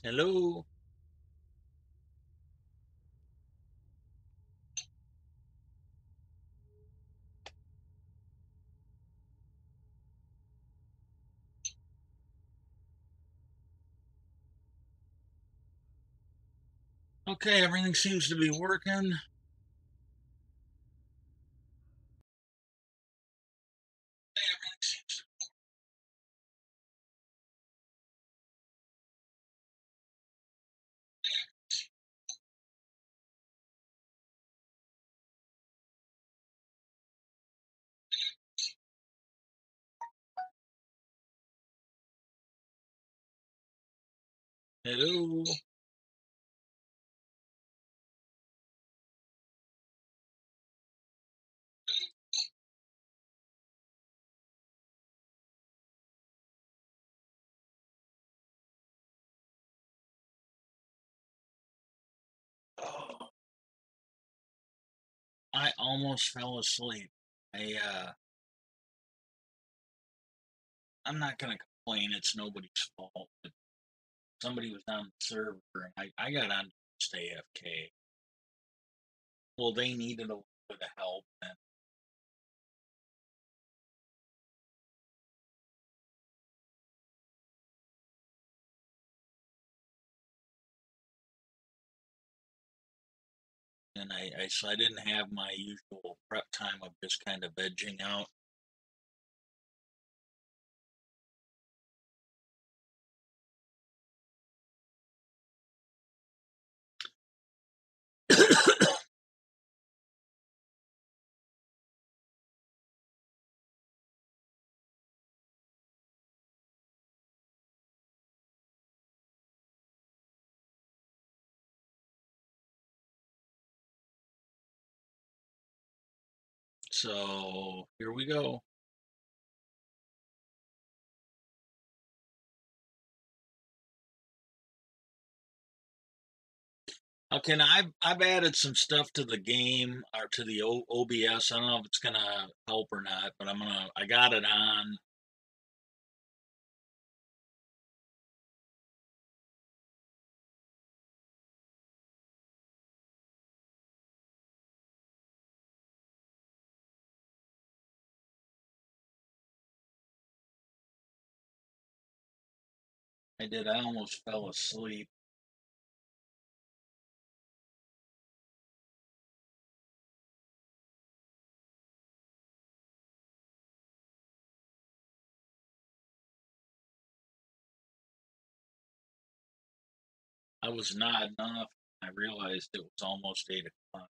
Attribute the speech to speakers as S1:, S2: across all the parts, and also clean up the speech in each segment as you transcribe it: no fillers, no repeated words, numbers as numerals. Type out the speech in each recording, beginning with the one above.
S1: Hello. Okay, everything seems to be working. Hello. Oh, I almost fell asleep. I I'm not gonna complain. It's nobody's fault. But somebody was on the server, and I got on just AFK. Well, they needed a little bit of help, and I didn't have my usual prep time of just kind of vegging out. So here we go. Okay, now I've added some stuff to the game or to the OBS. I don't know if it's gonna help or not, but I got it on. I did. I almost fell asleep. I was nodding off. I realized it was almost 8 o'clock.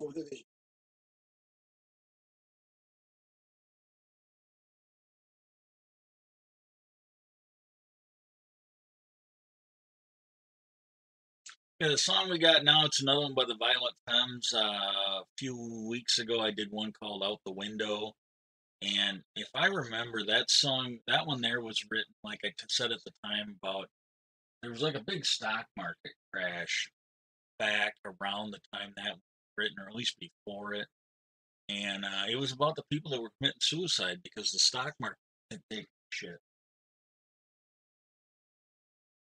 S1: Yeah, the song we got now, it's another one by the Violent Femmes. A few weeks ago, I did one called "Out the Window," and if I remember, that song, that one there was written like I said at the time about there was like a big stock market crash back around the time that was written, or at least before it. And it was about the people that were committing suicide because the stock market had taken shit.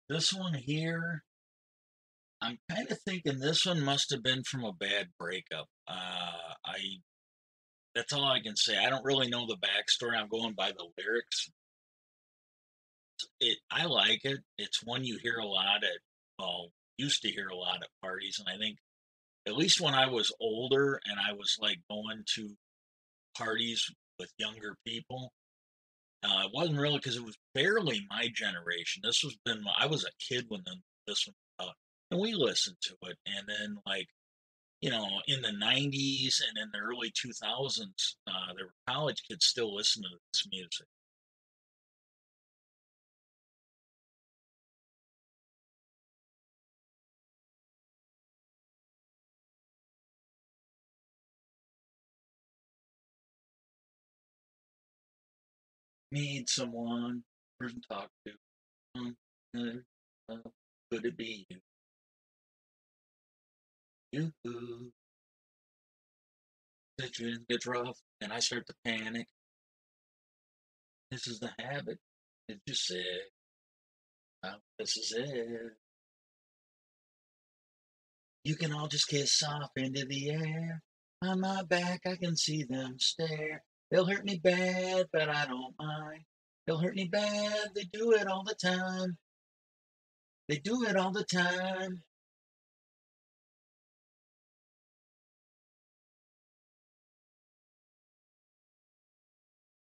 S1: This one here, I'm kind of thinking this one must have been from a bad breakup. I That's all I can say. I don't really know the backstory. I'm going by the lyrics. I like it. It's one you hear a lot at, well, used to hear a lot at parties, and I think at least when I was older and I was like going to parties with younger people, it wasn't really because it was barely my generation. I was a kid when this one was out, and we listened to it. And then like in the '90s and in the early 2000s, there were college kids still listening to this music. Need someone person to talk to. Could it be you? You. Situation gets rough, and I start to panic. This is the habit. It just said, this is it. You can all just kiss off into the air. On my back, I can see them stare. They'll hurt me bad, but I don't mind. They'll hurt me bad, they do it all the time. They do it all the time.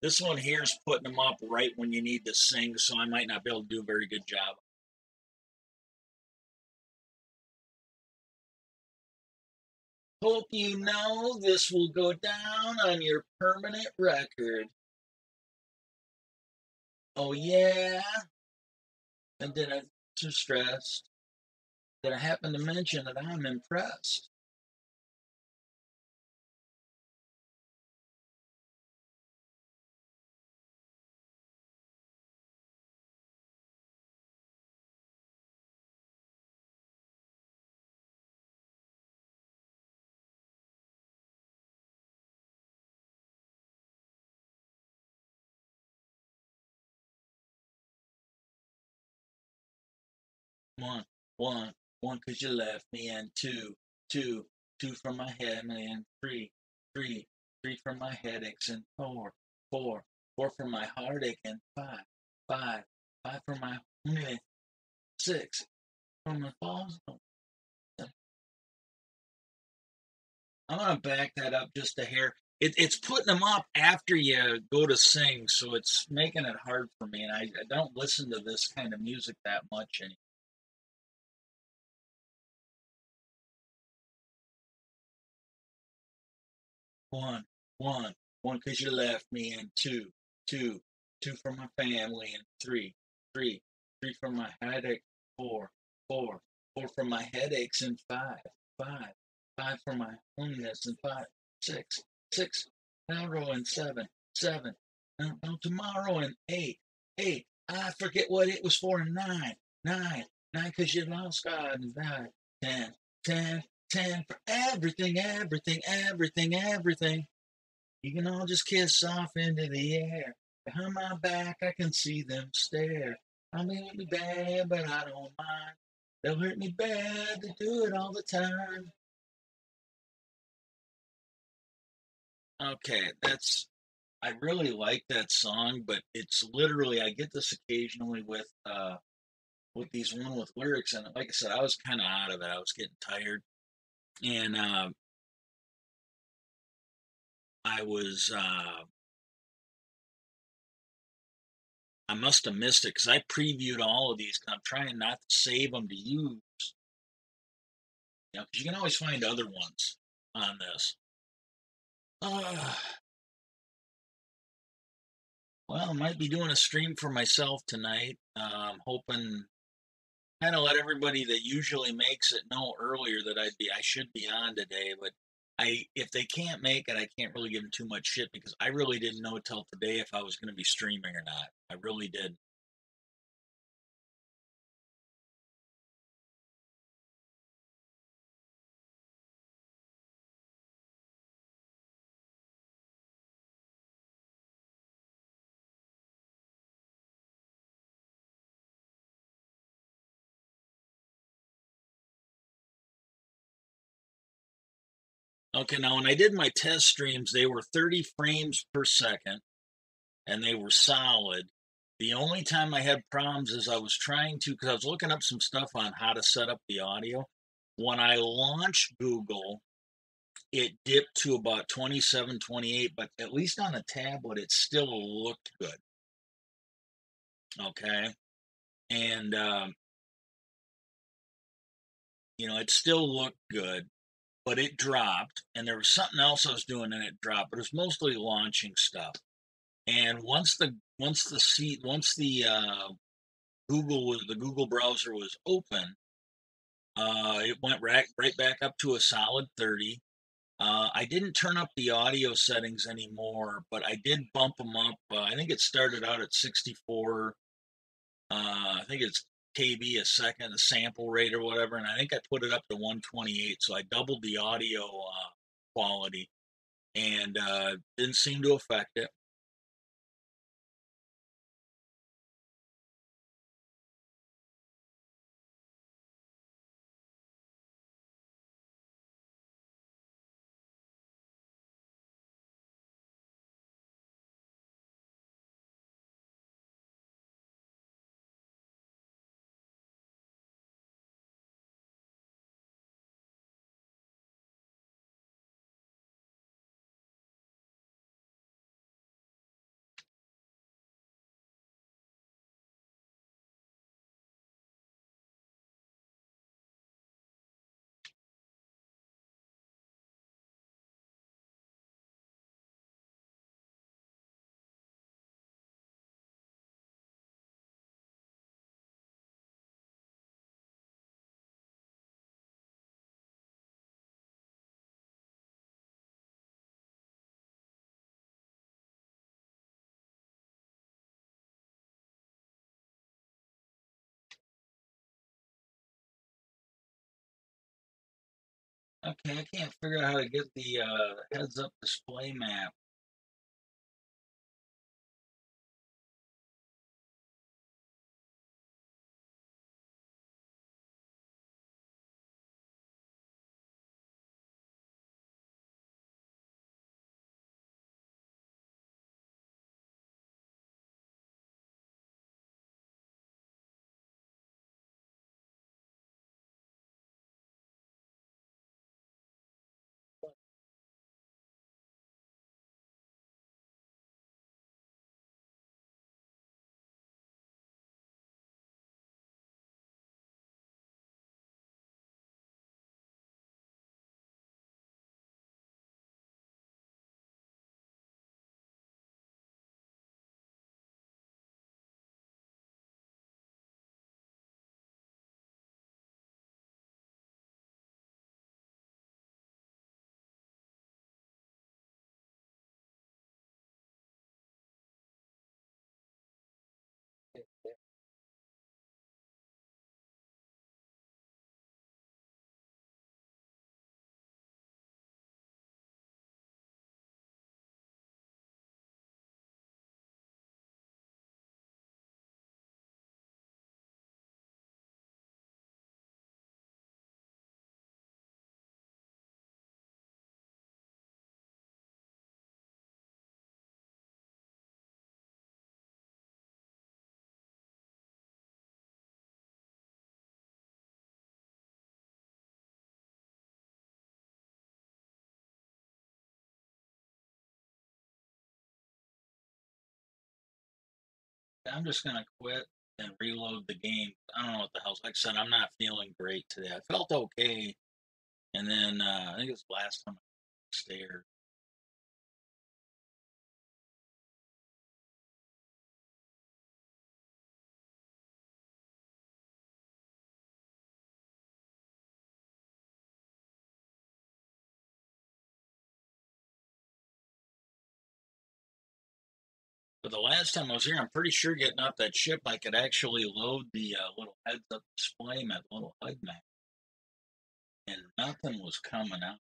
S1: This one here is putting them up right when you need to sing, so I might not be able to do a very good job. Hope you know this will go down on your permanent record. Oh, yeah. And then I'm too stressed that I happen to mention that I'm impressed. One, one, because you left me, and two, two from my head, and three, three from my headaches, and four from my heartache, and five from my six from my falls. I'm gonna back that up just a hair. It's putting them up after you go to sing, so it's making it hard for me, and I don't listen to this kind of music that much anymore. One, one, because you left me, and two, two for my family, and three for my headache, four, four for my headaches, and five, five for my loneliness, and six, tomorrow, and seven, no, tomorrow, and eight, I forget what it was for, and nine, because you lost God, and died, 10, 10 for everything. You can all just kiss off into the air. Behind my back, I can see them stare. I mean, it be bad, but I don't mind. They'll hurt me bad, they do it all the time. Okay, I really like that song, but it's literally, I get this occasionally with these one with lyrics, and like I said, I was kind of out of it. I was getting tired, and I was I must have missed it because I previewed all of these. Cause I'm trying not to save them to use, because you can always find other ones on this. Uh, well, I might be doing a stream for myself tonight. Hoping kind of let everybody that usually makes it know earlier that I should be on today, but if they can't make it, I can't really give them too much shit because I really didn't know till today if I was going to be streaming or not. I really did. Okay, now when I did my test streams, they were 30 frames per second and they were solid. The only time I had problems is I was trying to, because I was looking up some stuff on how to set up the audio. When I launched Google, it dipped to about 27, 28, but at least on a tablet, it still looked good. Okay. And, it still looked good, but it dropped. And there was something else I was doing and it dropped, but it was mostly launching stuff. And once the Google browser was open, it went right back up to a solid 30. I didn't turn up the audio settings anymore, but I did bump them up. I think it started out at 64. I think it's KB a second, the sample rate or whatever, and I think I put it up to 128. So I doubled the audio quality, and didn't seem to affect it. Okay, I can't figure out how to get the heads-up display map. I'm just gonna quit and reload the game. I don't know what the hell. Like I said, I'm not feeling great today. I felt okay, and then I think it was the last time I stairs. But the last time I was here, I'm pretty sure getting off that ship, I could actually load the little heads-up display map, little HUD map, and nothing was coming out.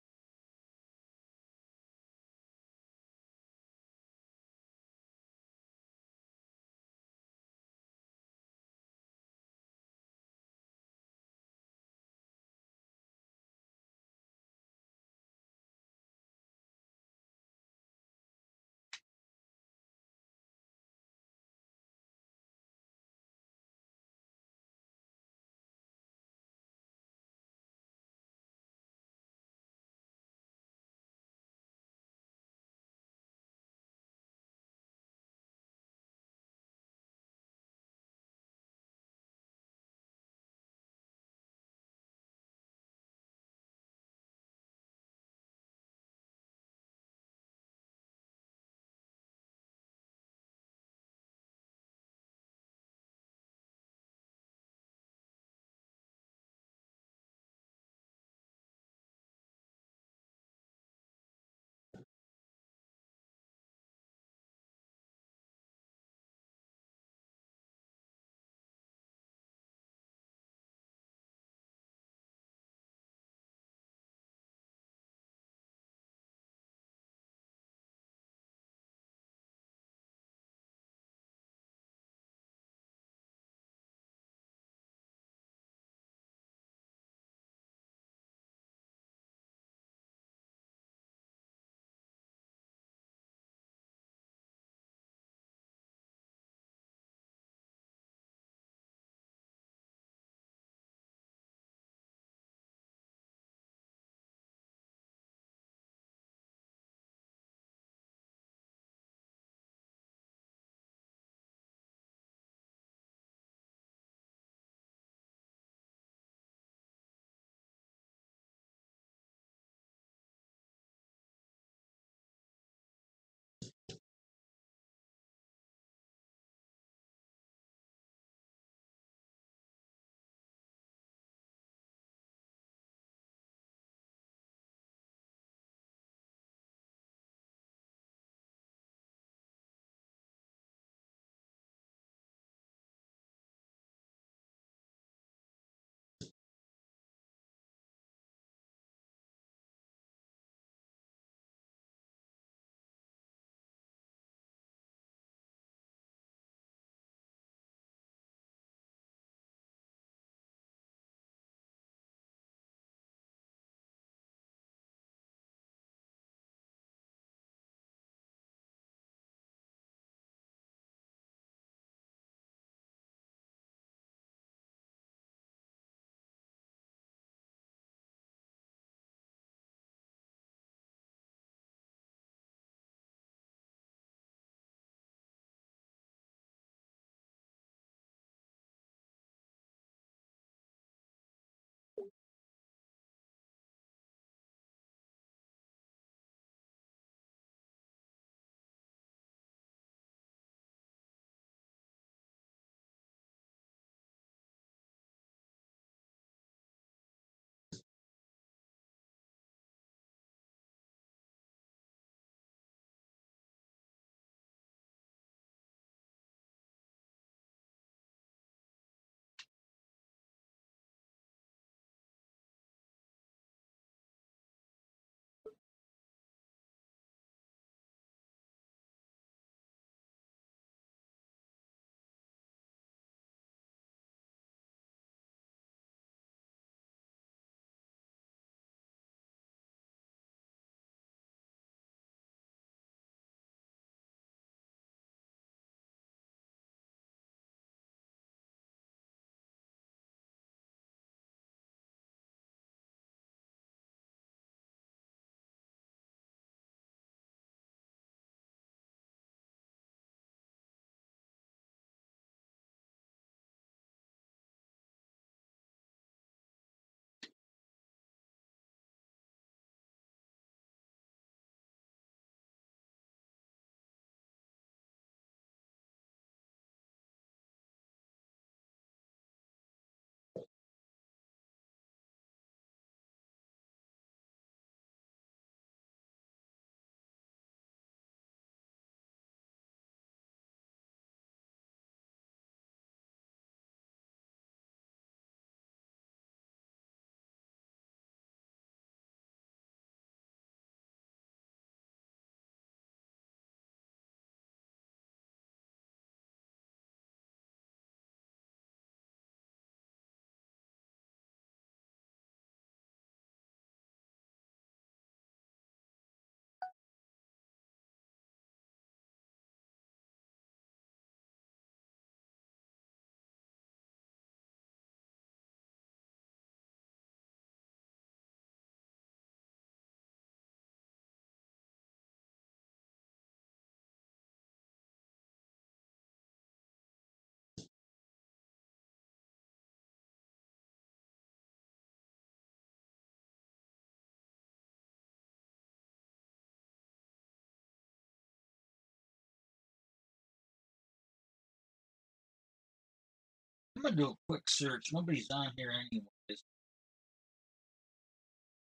S1: I'm gonna do a quick search. Nobody's on here anyways.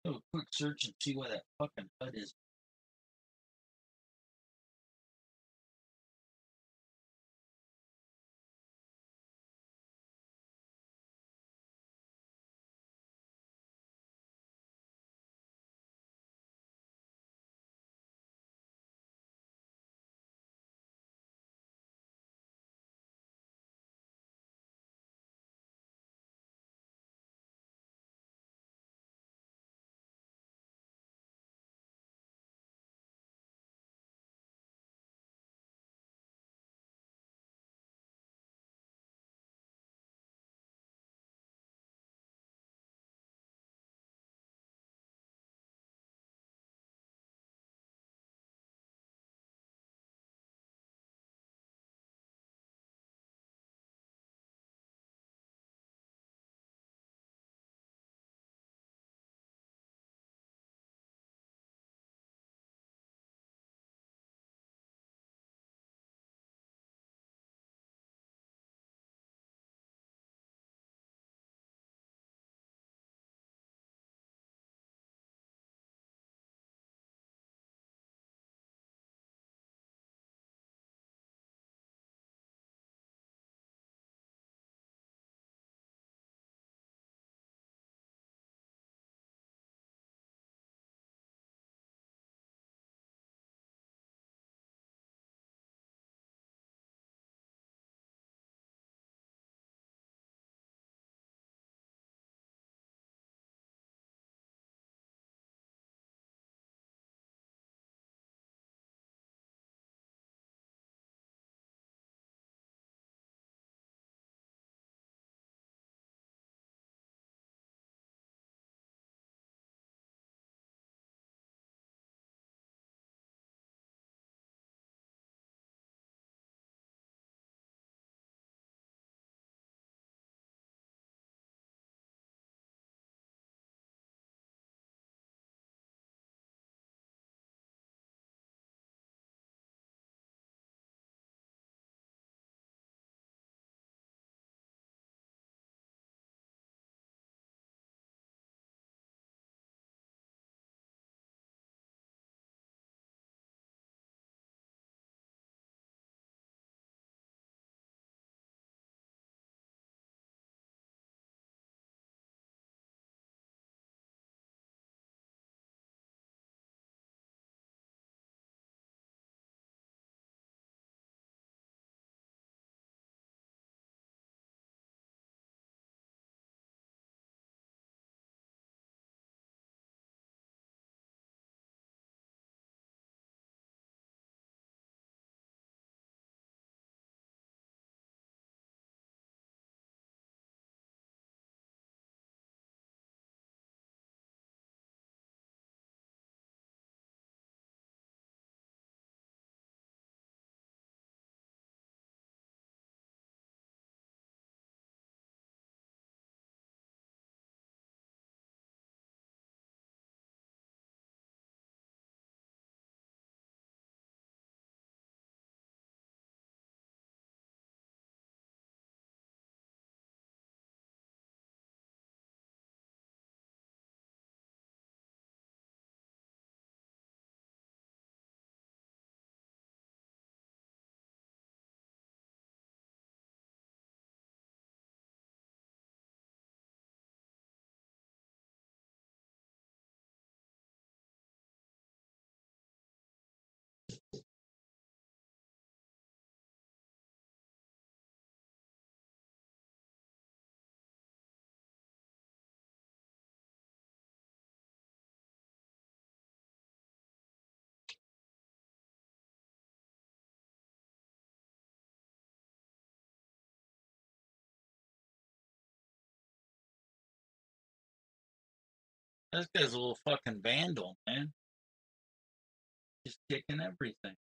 S1: Do a quick search and see why that fucking HUD is. This guy's a little fucking vandal, man. Just kicking everything.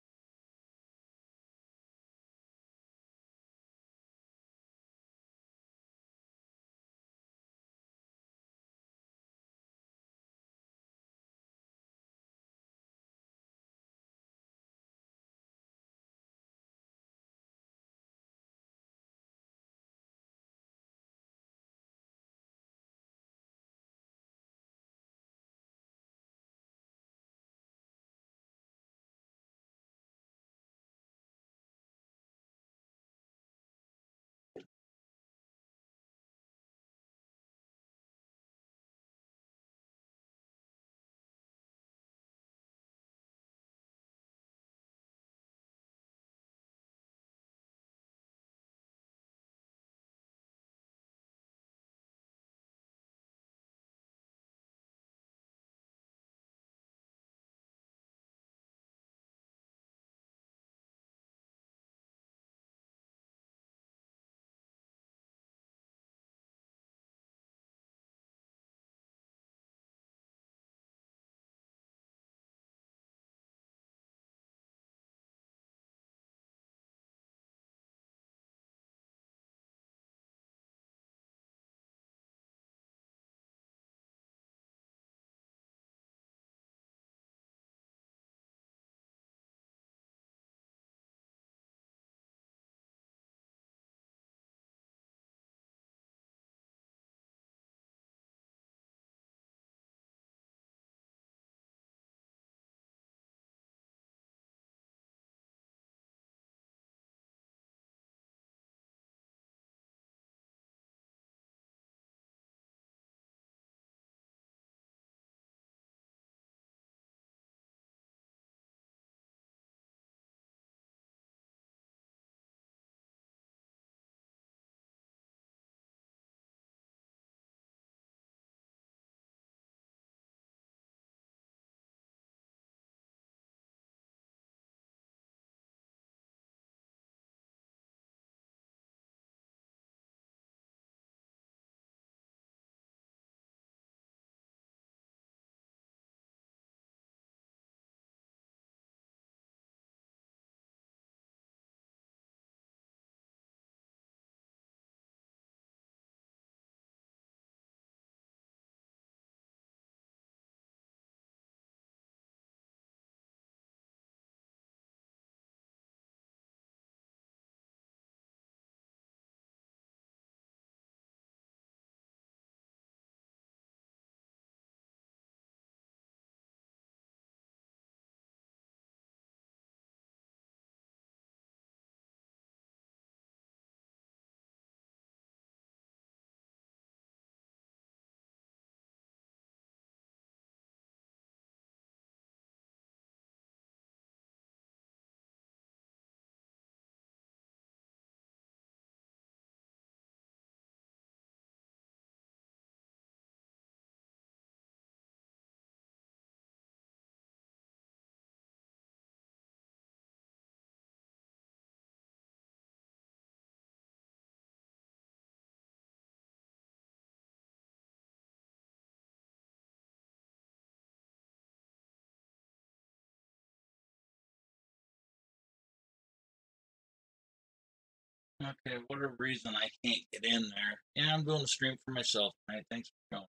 S1: Okay, whatever reason I can't get in there. Yeah, I'm doing the stream for myself tonight. Thanks for coming.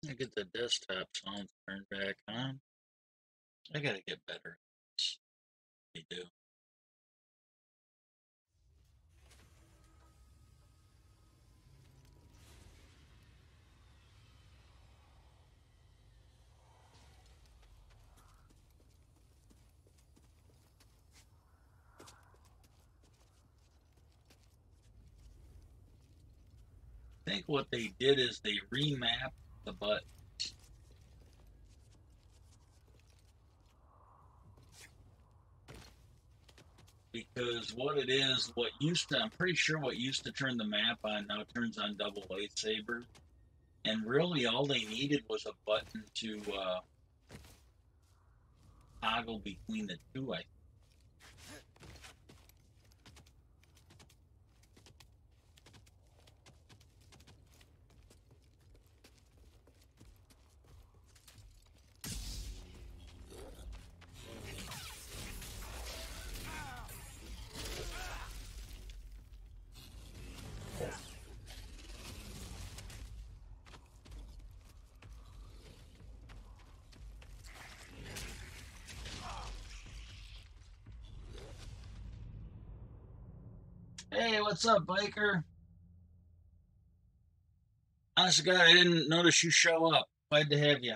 S1: I get the desktop sound turned back on. I gotta get better. They do. I think what they did is they remapped the butt. Because what it is, what used to, I'm pretty sure what used to turn the map on now turns on double lightsabers. And really all they needed was a button to toggle between the two, I think. Hey, what's up, biker? Honest to God, I didn't notice you show up. Glad to have you.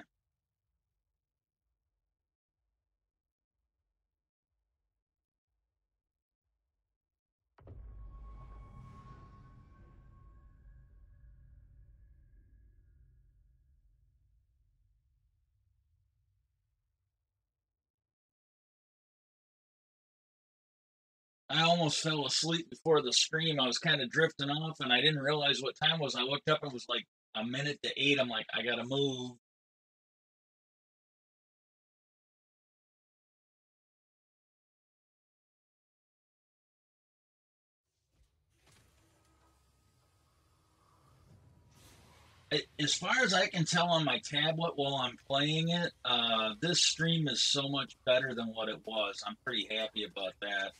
S1: I almost fell asleep before the stream. I was kind of drifting off, and I didn't realize what time it was. I looked up, it was like a minute to 8. I'm like, I gotta move. As far as I can tell on my tablet while I'm playing it, this stream is so much better than what it was. I'm pretty happy about that.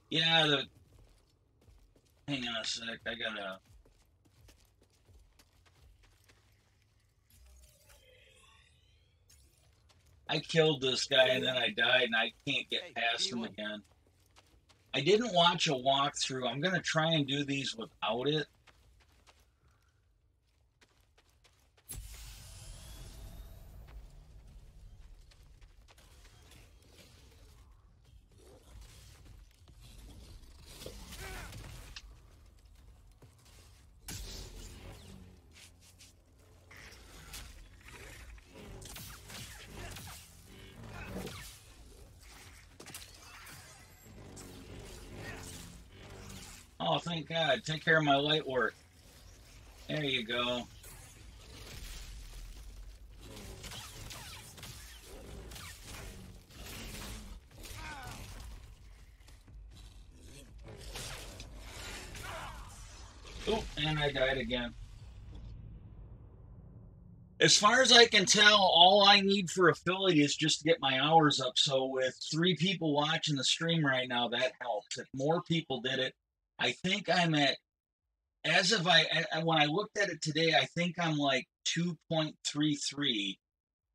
S1: Yeah, Hang on a sec. I gotta. I killed this guy and then I died and I can't get past him again. I didn't watch a walkthrough. I'm gonna try and do these without it. Oh, thank God. Take care of my light work. There you go. Oh, and I died again. As far as I can tell, all I need for affiliate is just to get my hours up. So with 3 people watching the stream right now, that helps. If more people did it, I think I'm at, as of when I looked at it today, I think I'm like 2.33.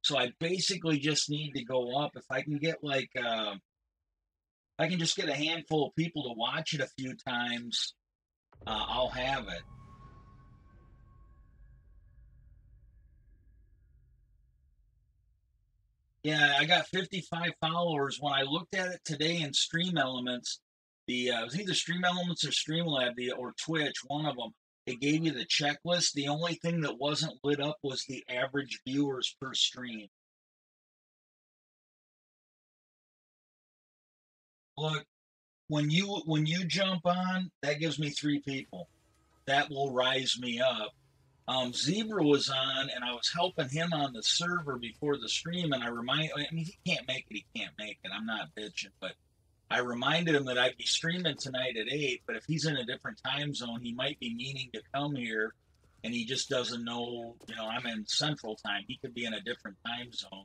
S1: So I basically just need to go up. If I can get like, I can just get a handful of people to watch it a few times, I'll have it. Yeah, I got 55 followers. When I looked at it today in Stream Elements, it was either Stream Elements or Streamlab, or Twitch, one of them. It gave you the checklist. The only thing that wasn't lit up was the average viewers per stream. Look, when you jump on, that gives me 3 people. That will rise me up. Zebra was on, and I was helping him on the server before the stream, and I mean, he can't make it, he can't make it. I'm not bitching, but I reminded him that I'd be streaming tonight at 8, but if he's in a different time zone, he might be meaning to come here, and he just doesn't know, I'm in Central Time. He could be in a different time zone.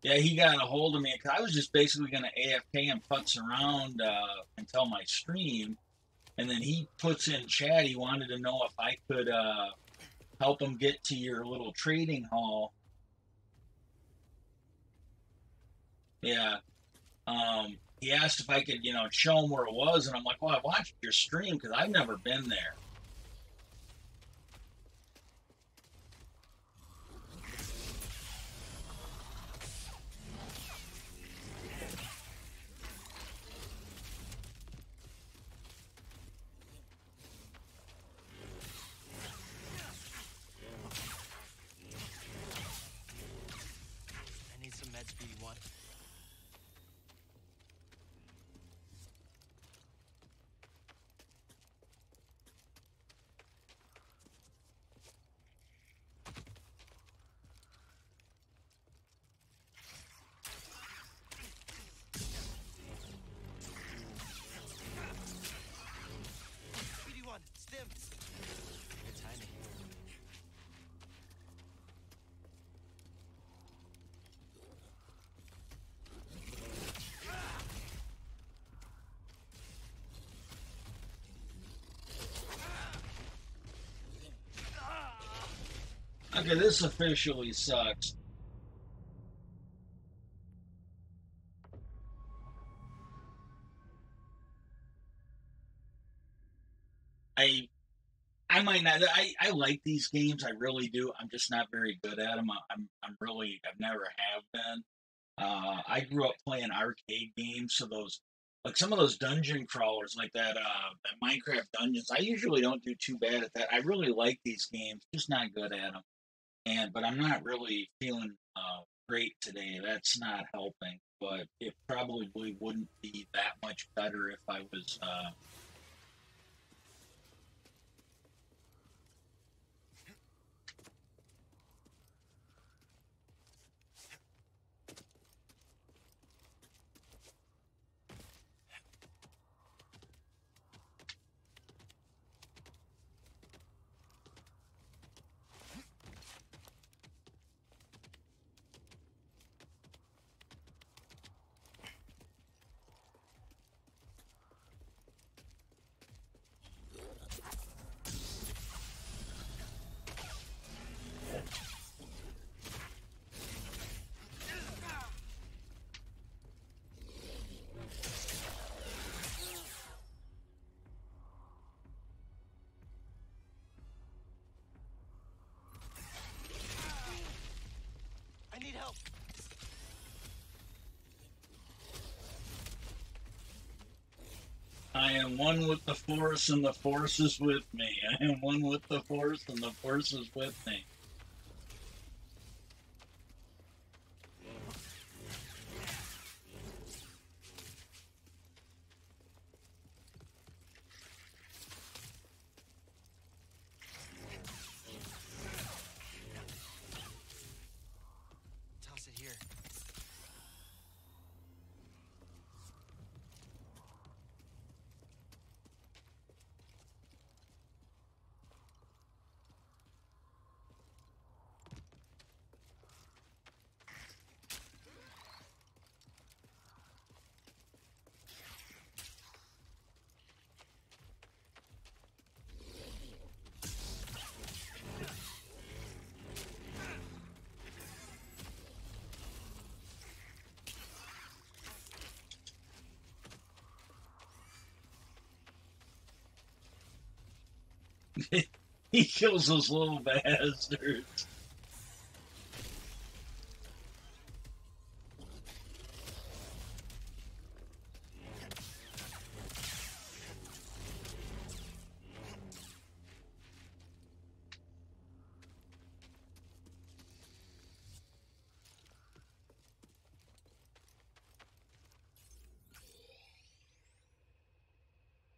S1: Yeah, he got a hold of me because I was just basically going to AFK and putz around until my stream. And then he puts in chat, he wanted to know if I could help him get to your little trading hall. Yeah. He asked if I could, show him where it was. And I'm like, well, I watched your stream because I've never been there. Okay, this officially sucks. I might not. I like these games. I really do. I'm just not very good at them. I've never have been. I grew up playing arcade games, so like some of those dungeon crawlers, like that Minecraft Dungeons. I usually don't do too bad at that. I really like these games, just not good at them. But I'm not really feeling great today. That's not helping. But it probably wouldn't be that much better if I was. I am one with the Force, and the Force is with me. I am one with the Force, and the Force is with me.
S2: Toss it here.
S1: He kills those little bastards.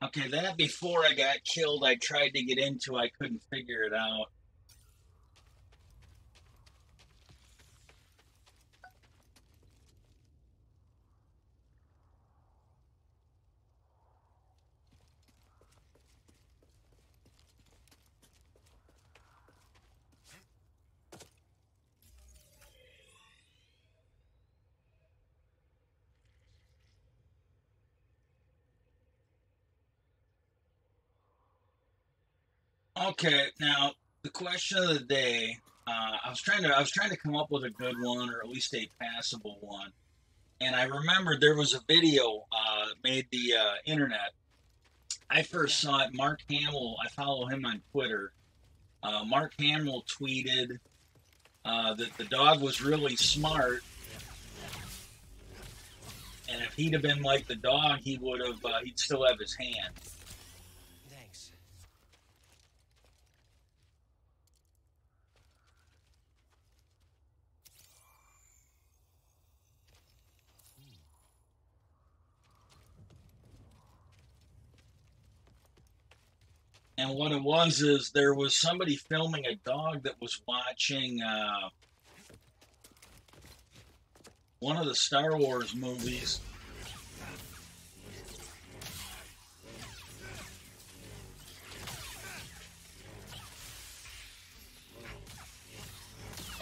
S1: Okay, that before I got killed, I tried to get into. I couldn't figure it out. Okay, now the question of the day. I was trying to come up with a good one, or at least a passable one. And I remembered there was a video made the internet. I first saw it. Mark Hamill. I follow him on Twitter. Mark Hamill tweeted that the dog was really smart, and if he'd have been like the dog, he would have. He'd still have his hand.
S2: Thanks.
S1: And what it was is there was somebody filming a dog that was watching one of the Star Wars movies.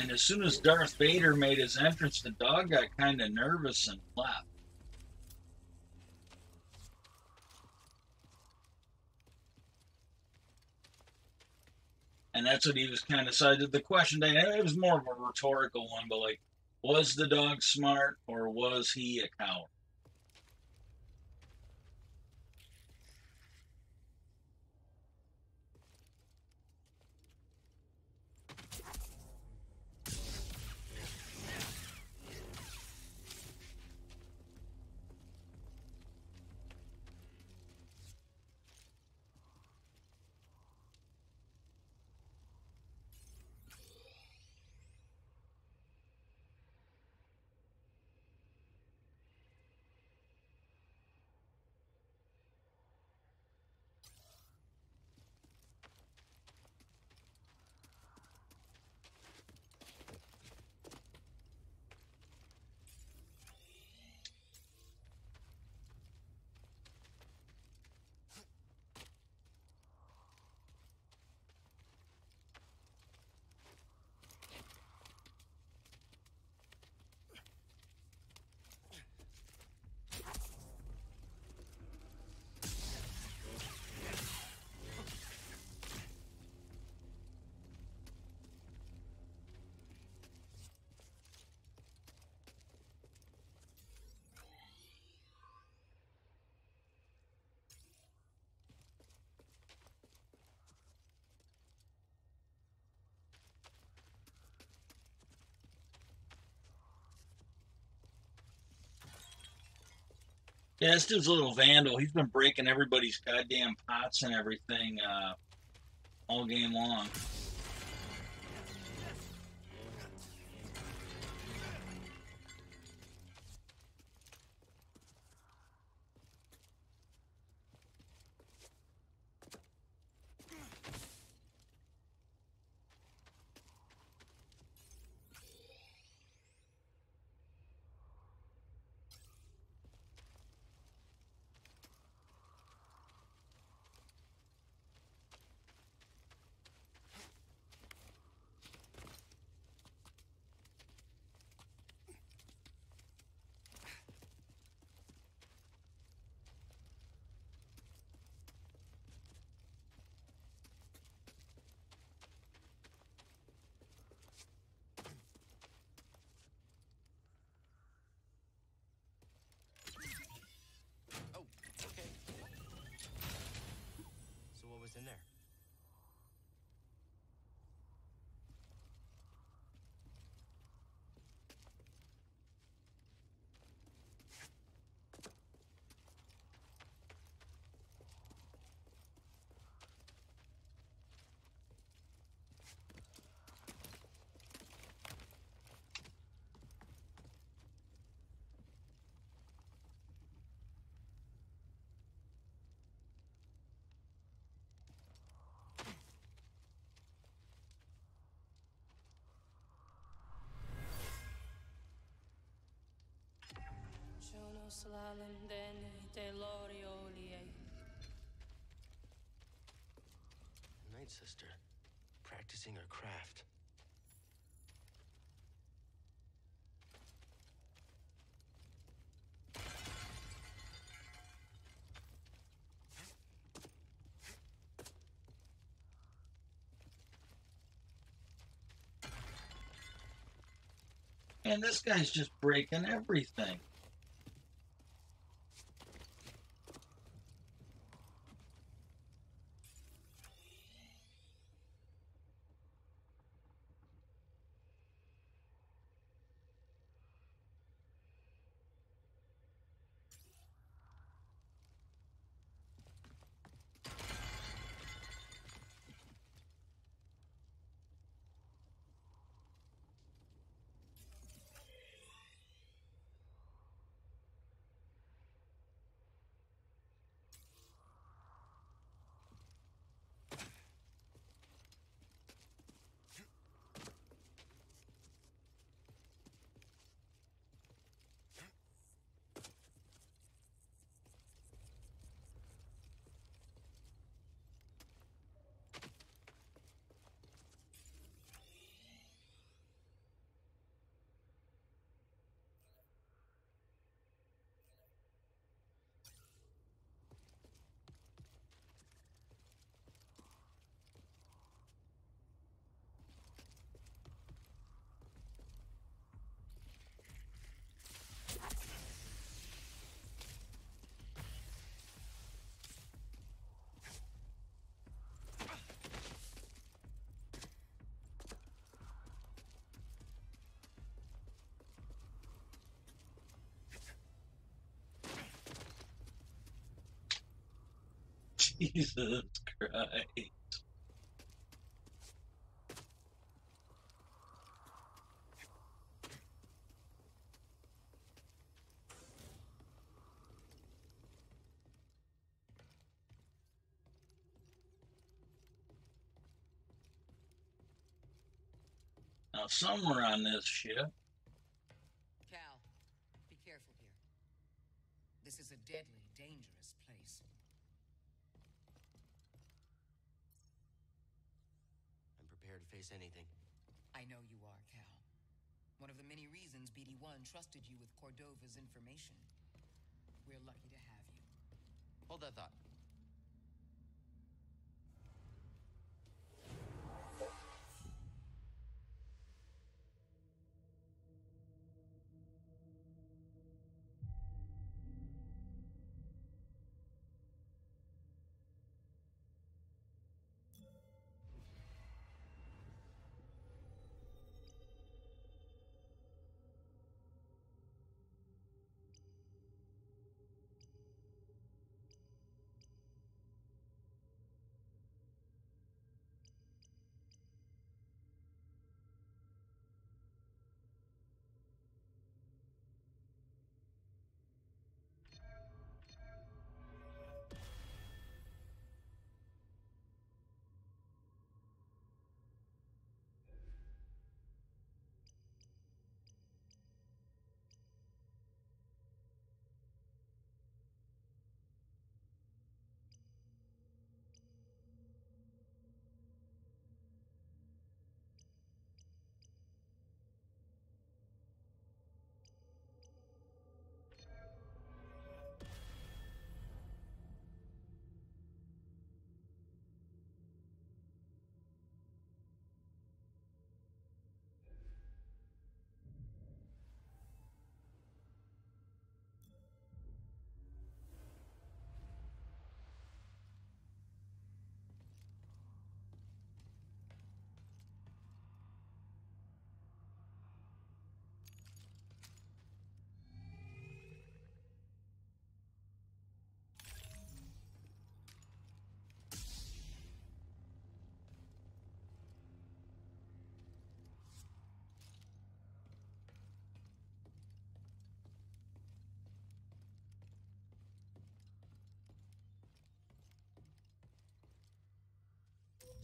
S1: And as soon as Darth Vader made his entrance, the dog got kind of nervous and left. And that's what he was kind of. So the question, it was more of a rhetorical one, but like, was the dog smart or was he a coward? Yeah, this dude's a little vandal. He's been breaking everybody's goddamn pots and everything all game long.
S2: Oh, okay. So what was in there? Night sister, practicing her craft.
S1: And this guy's just breaking everything. Jesus Christ. Now, somewhere on this ship.
S3: Cal, be careful here. This is a deadly, dangerous place.
S2: I'm prepared to face anything.
S3: I know you are, Cal. One of the many reasons BD-1 trusted you with Cordova's information. We're lucky to have you.
S2: Hold that thought.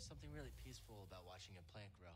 S2: Something really peaceful about watching a plant grow.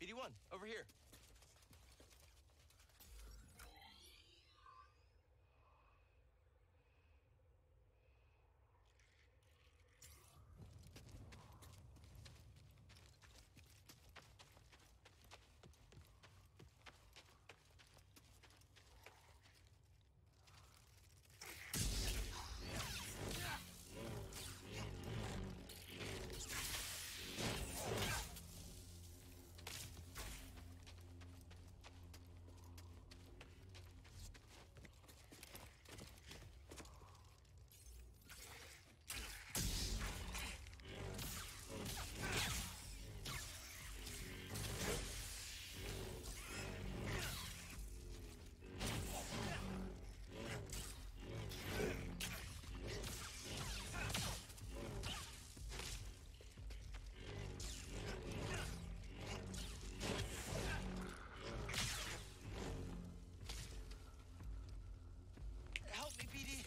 S2: BD1, over here. Help me, BD!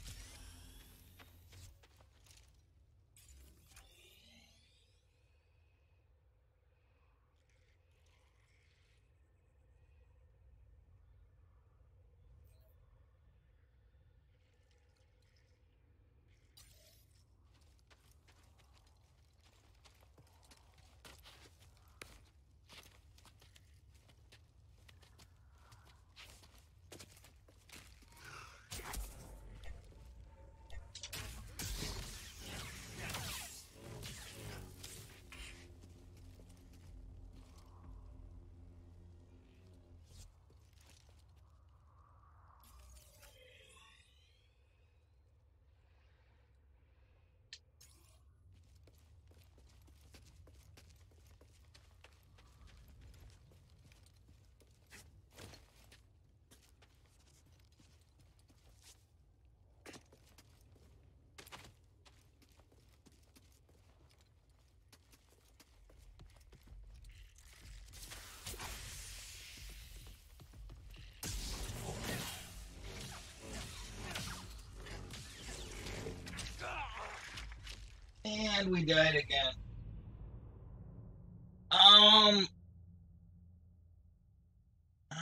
S1: And we died again. I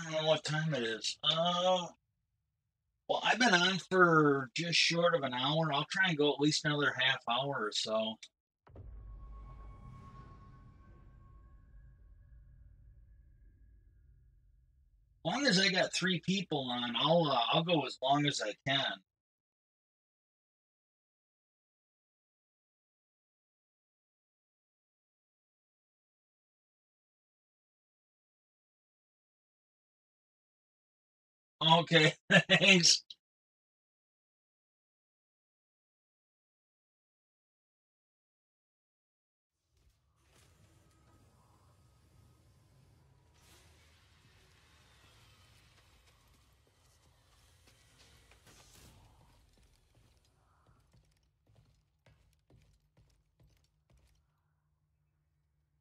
S1: don't know what time it is. Well, I've been on for just short of an hour. I'll try and go at least another half hour or so. As long as I got 3 people on, I'll go as long as I can. Okay, thanks.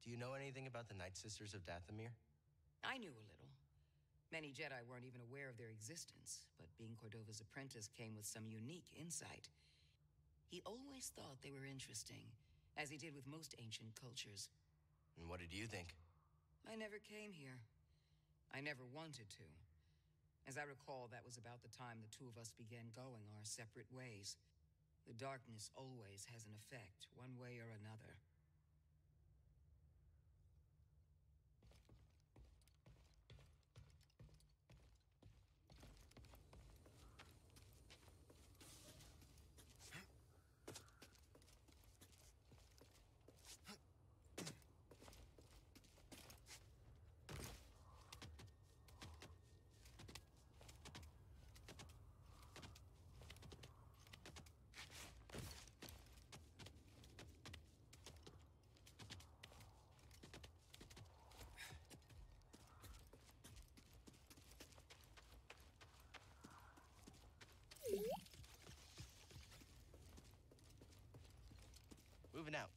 S2: Do you know anything about the Night Sisters of Dathomir?
S3: I knew a little. Many Jedi weren't even aware of their existence, but being Cordova's apprentice came with some unique insight. He always thought they were interesting, as he did with most ancient cultures.
S2: And what did you think?
S3: I never came here. I never wanted to. As I recall, that was about the time the two of us began going our separate ways. The darkness always has an effect, one way or another.
S2: Moving out.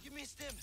S2: Give me a stim.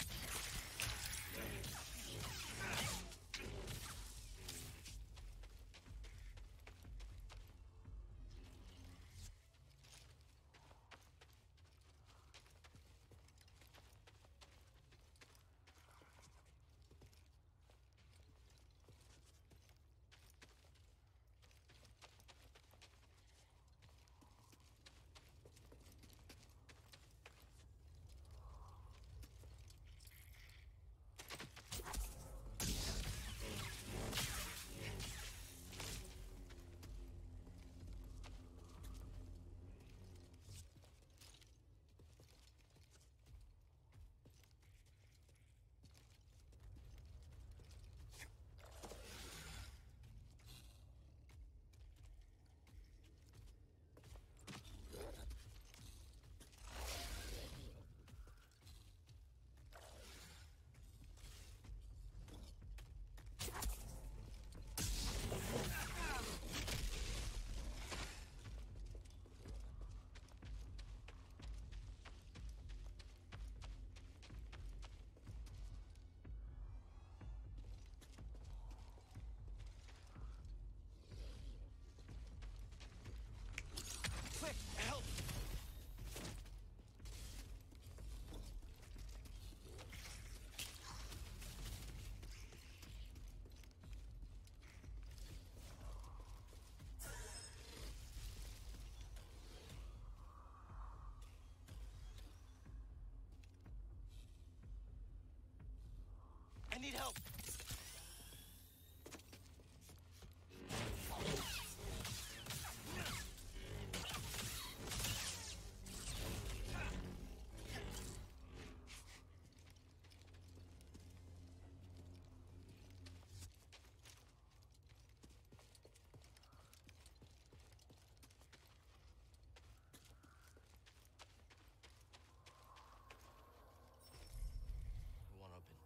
S2: Quick, help! I need help! It won't open.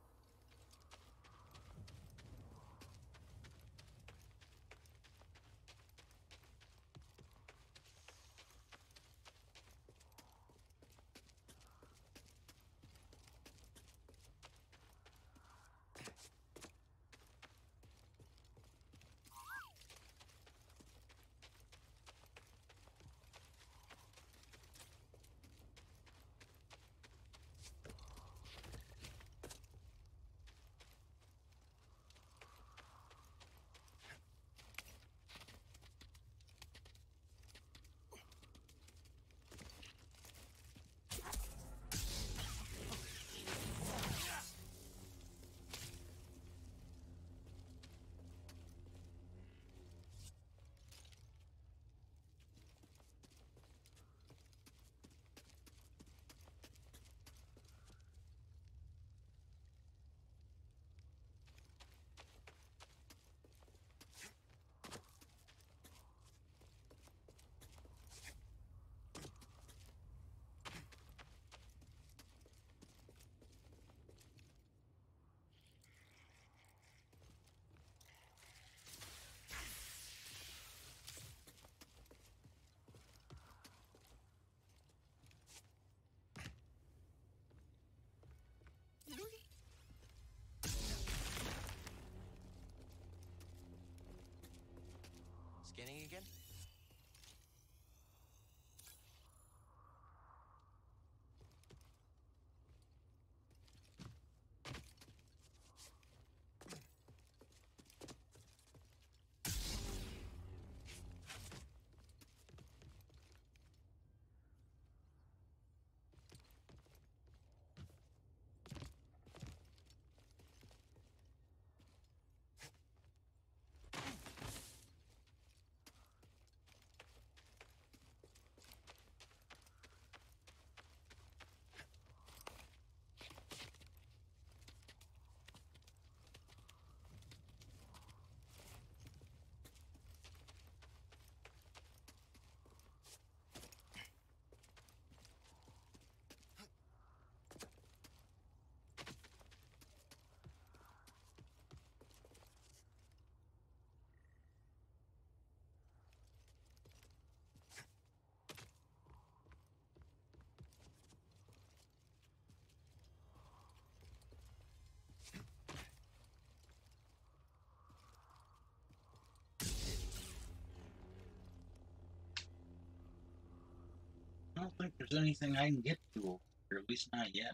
S1: don't think there's anything I can get to, or at least not yet.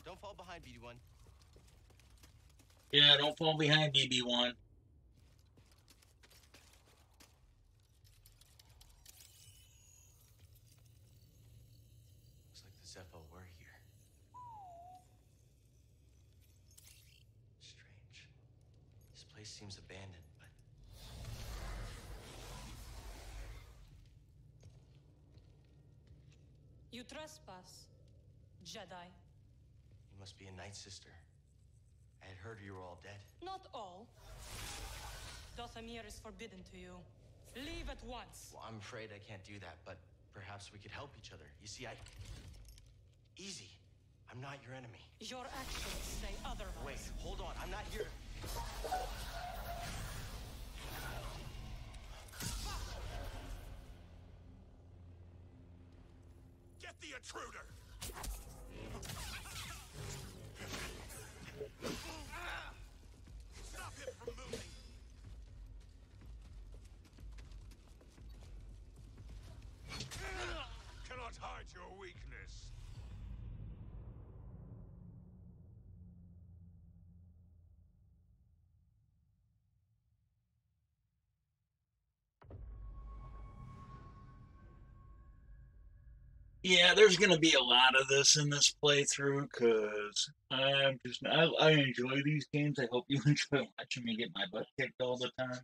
S2: Don't fall behind, BD1.
S1: Yeah, don't fall behind, BB1.
S2: Looks like the Zepho were here. Strange. This place seems abandoned, but...
S4: You trespass, Jedi.
S2: You must be a Night Sister. I had heard you were all dead.
S4: Not all. Dathomir is forbidden to you. Leave at once.
S2: Well, I'm afraid I can't do that, but perhaps we could help each other. You see, Easy. I'm not your enemy.
S4: Your actions say otherwise.
S2: Wait, hold on. I'm not here.
S5: Get the intruder! Stop him from moving! Cannot hide your weakness.
S1: Yeah, there's going to be a lot of this in this playthrough because I enjoy these games. I hope you enjoy watching me get my butt kicked all the time.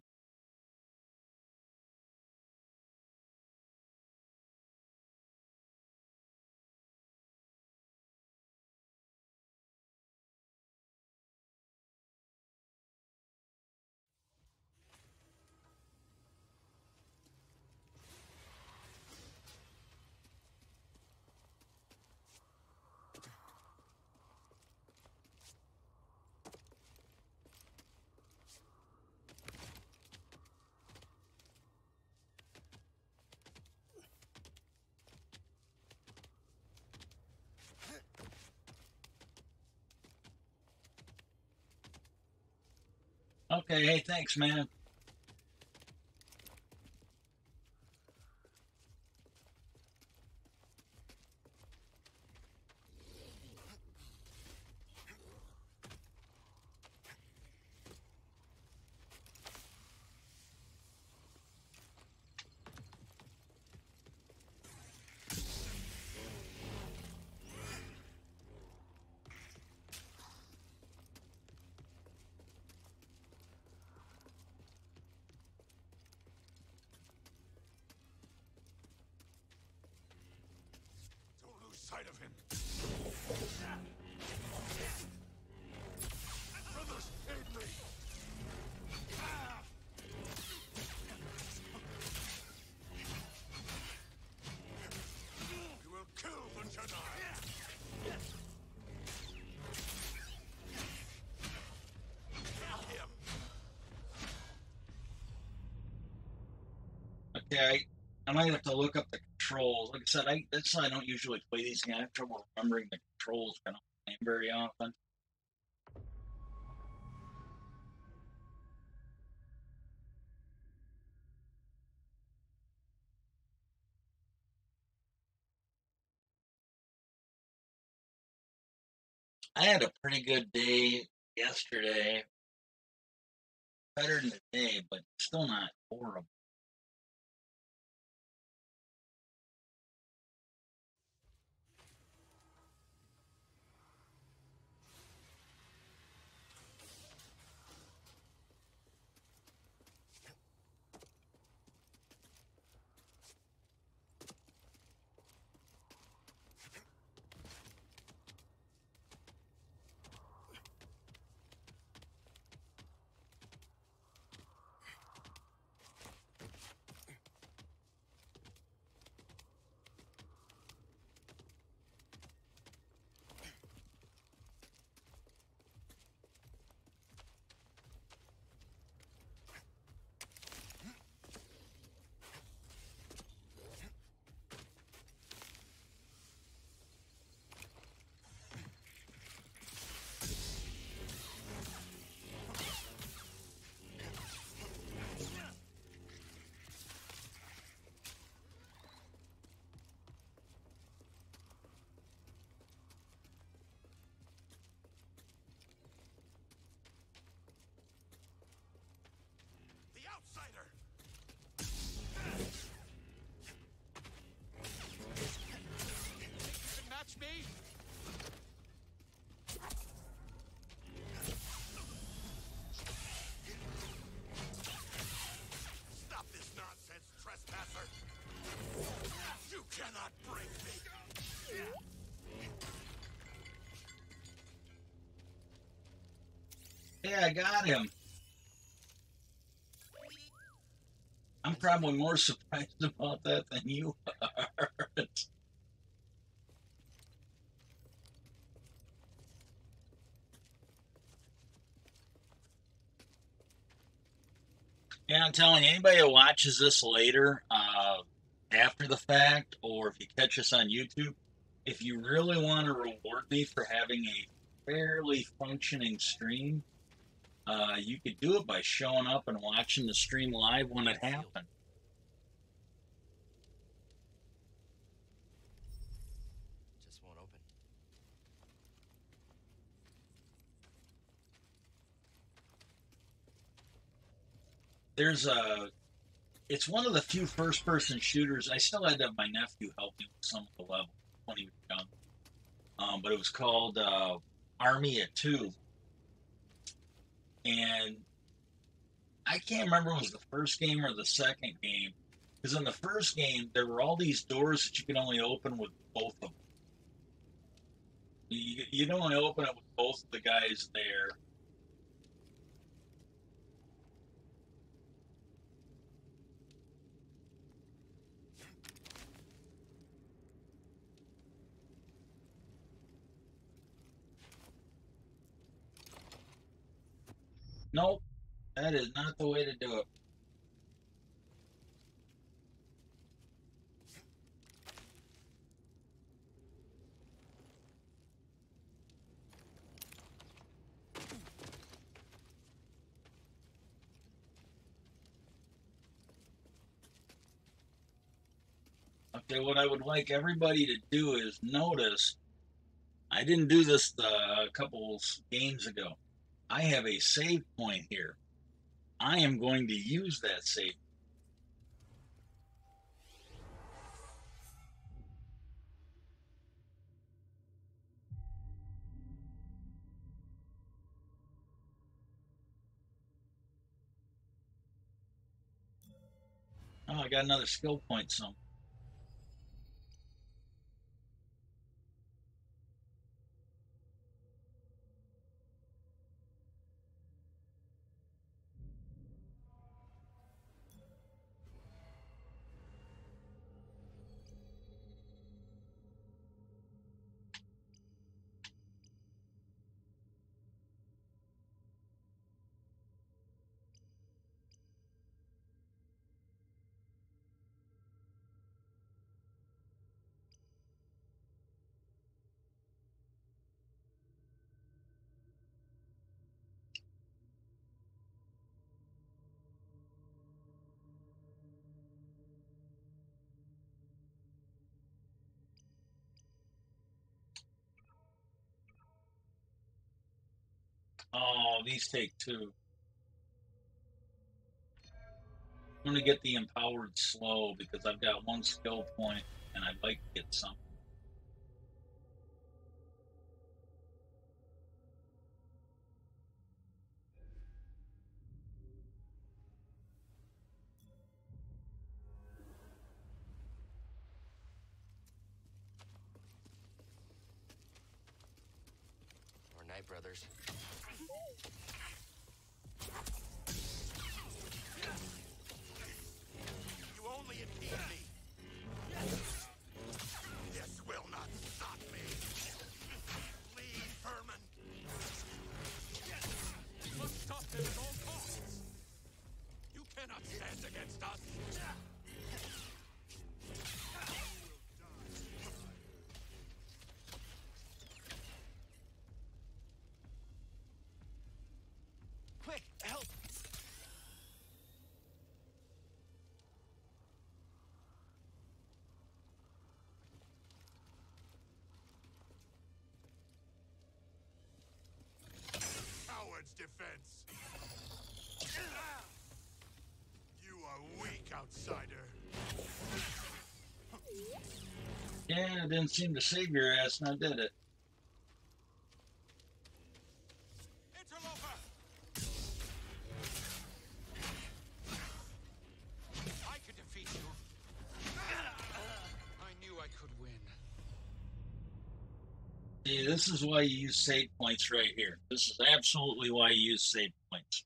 S1: Okay, hey, thanks, man.
S5: Don't lose sight of him. Brothers, aid me! We will kill the Jedi! Kill him!
S1: Okay, I might have to look up the controls. Like I said, that's why I don't usually play these games. I have trouble remembering the controls. I don't play them very often. I had a pretty good day yesterday. Better than today, but still not horrible.
S5: The outsider! You can match me? Stop this nonsense, trespasser! You cannot break me!
S1: Yeah, I got him. I'm probably more surprised about that than you are. Yeah, I'm telling you, anybody who watches this later, after the fact, or if you catch us on YouTube, if you really want to reward me for having a fairly functioning stream, you could do it by showing up and watching the stream live when it happened.
S2: Just won't open.
S1: It's one of the few first-person shooters. I still had to have my nephew help me with some of the levels when he was young. But it was called Army of Two, and I can't remember if it was the first game or the second game. Because in the first game, there were all these doors that you could only open with both of them. You'd only open it with both of the guys there. Nope, that is not the way to do it. Okay, what I would like everybody to do is notice I didn't do this a couple games ago. I have a save point here. I am going to use that save. Oh, I got another skill point somewhere. Oh, these take two. I'm going to get the empowered slow because I've got one skill point and I'd like to get some.
S2: Or night, brothers.
S5: You only impede me. This will not stop me. Leave, Herman. You must stop them at all costs. You cannot stand against us.
S2: Quick, help!
S5: Coward's defense. You are weak, outsider.
S1: Yeah, it didn't seem to save your ass, now did it?
S5: Interloper! I could defeat you. I knew I could win.
S1: See, this is why you use save points right here. This is absolutely why you use save points.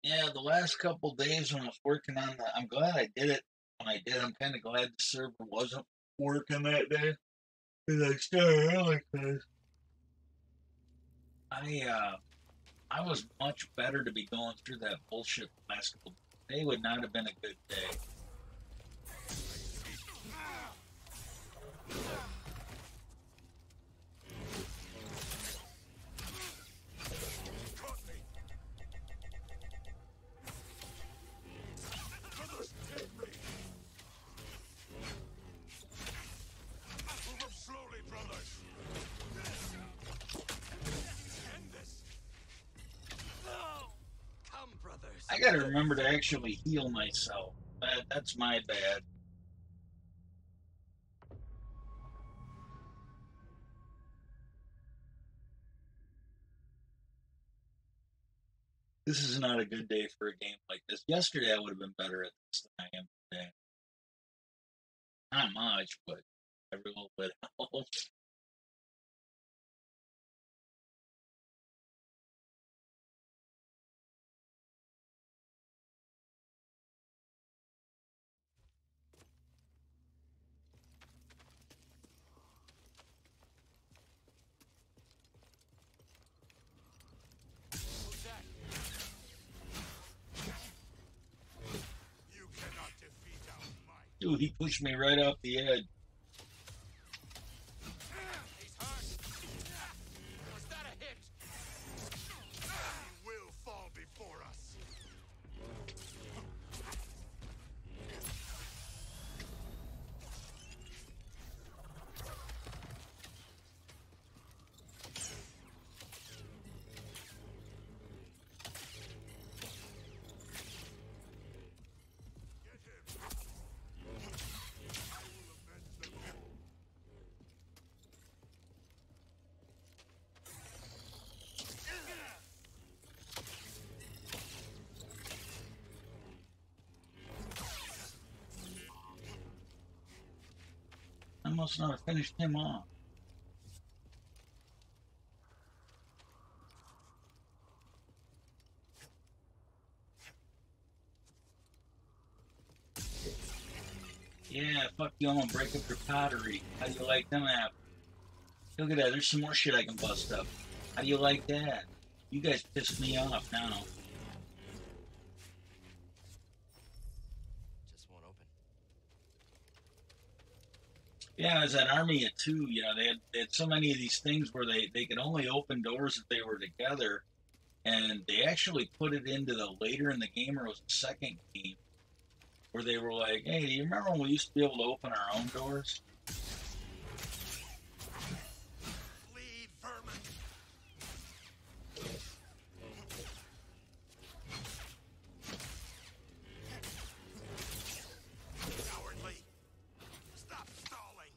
S1: Yeah, the last couple days when I was working on that, I'm glad I did it when I did. I'm kind of glad the server wasn't working that day. Because I started early because I was much better to be going through that bullshit the last couple days. Today would not have been a good day.
S5: Caught me. Brothers, take me. Move up slowly, brothers. End this.
S2: Come, brothers.
S1: I got to remember to actually heal myself. That's my bad. This is not a good day for a game like this. Yesterday I would have been better at this than I am today. Not much, but every little bit helps. Dude, he pushed me right off the edge.
S5: He's hurt. Was that a hit? He will fall before us. Get him. I will avenge them all.
S1: I must not have finished him off. Yeah, fuck you, I'm gonna break up your pottery. How do you like them apples? Look at that, there's some more shit I can bust up. How do you like that? You guys pissed me off now.
S2: Just won't open.
S1: Yeah, as an army of two, you know, they had so many of these things where they could only open doors if they were together, and they actually put it into the later in the game, or it was the second game, where they were like, hey, do you remember when we used to be able to open our own doors?
S5: Bleed, vermin. Cowardly. Stop stalling.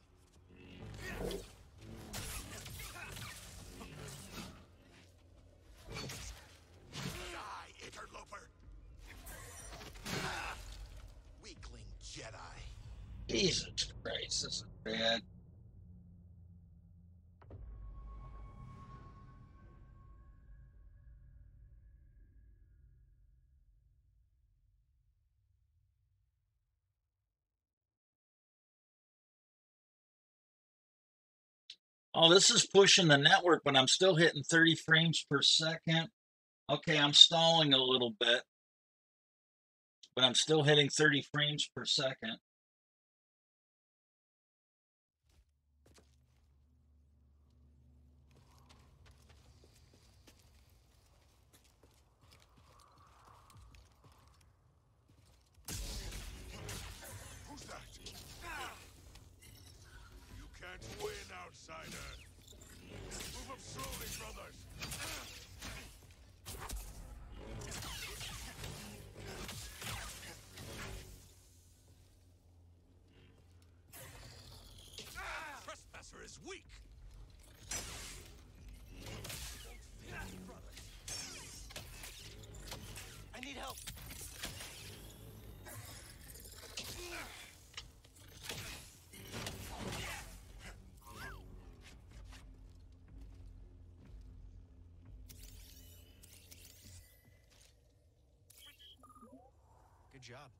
S5: Die, interloper. Weakling Jedi.
S1: Jesus Christ, this is bad. Oh, this is pushing the network, but I'm still hitting 30 frames per second. Okay, I'm stalling a little bit, but I'm still hitting 30 frames per second.
S5: Who's that? You can't win, outsider. Move up slowly, brothers. Trespasser is weak.
S2: I need help. Good job.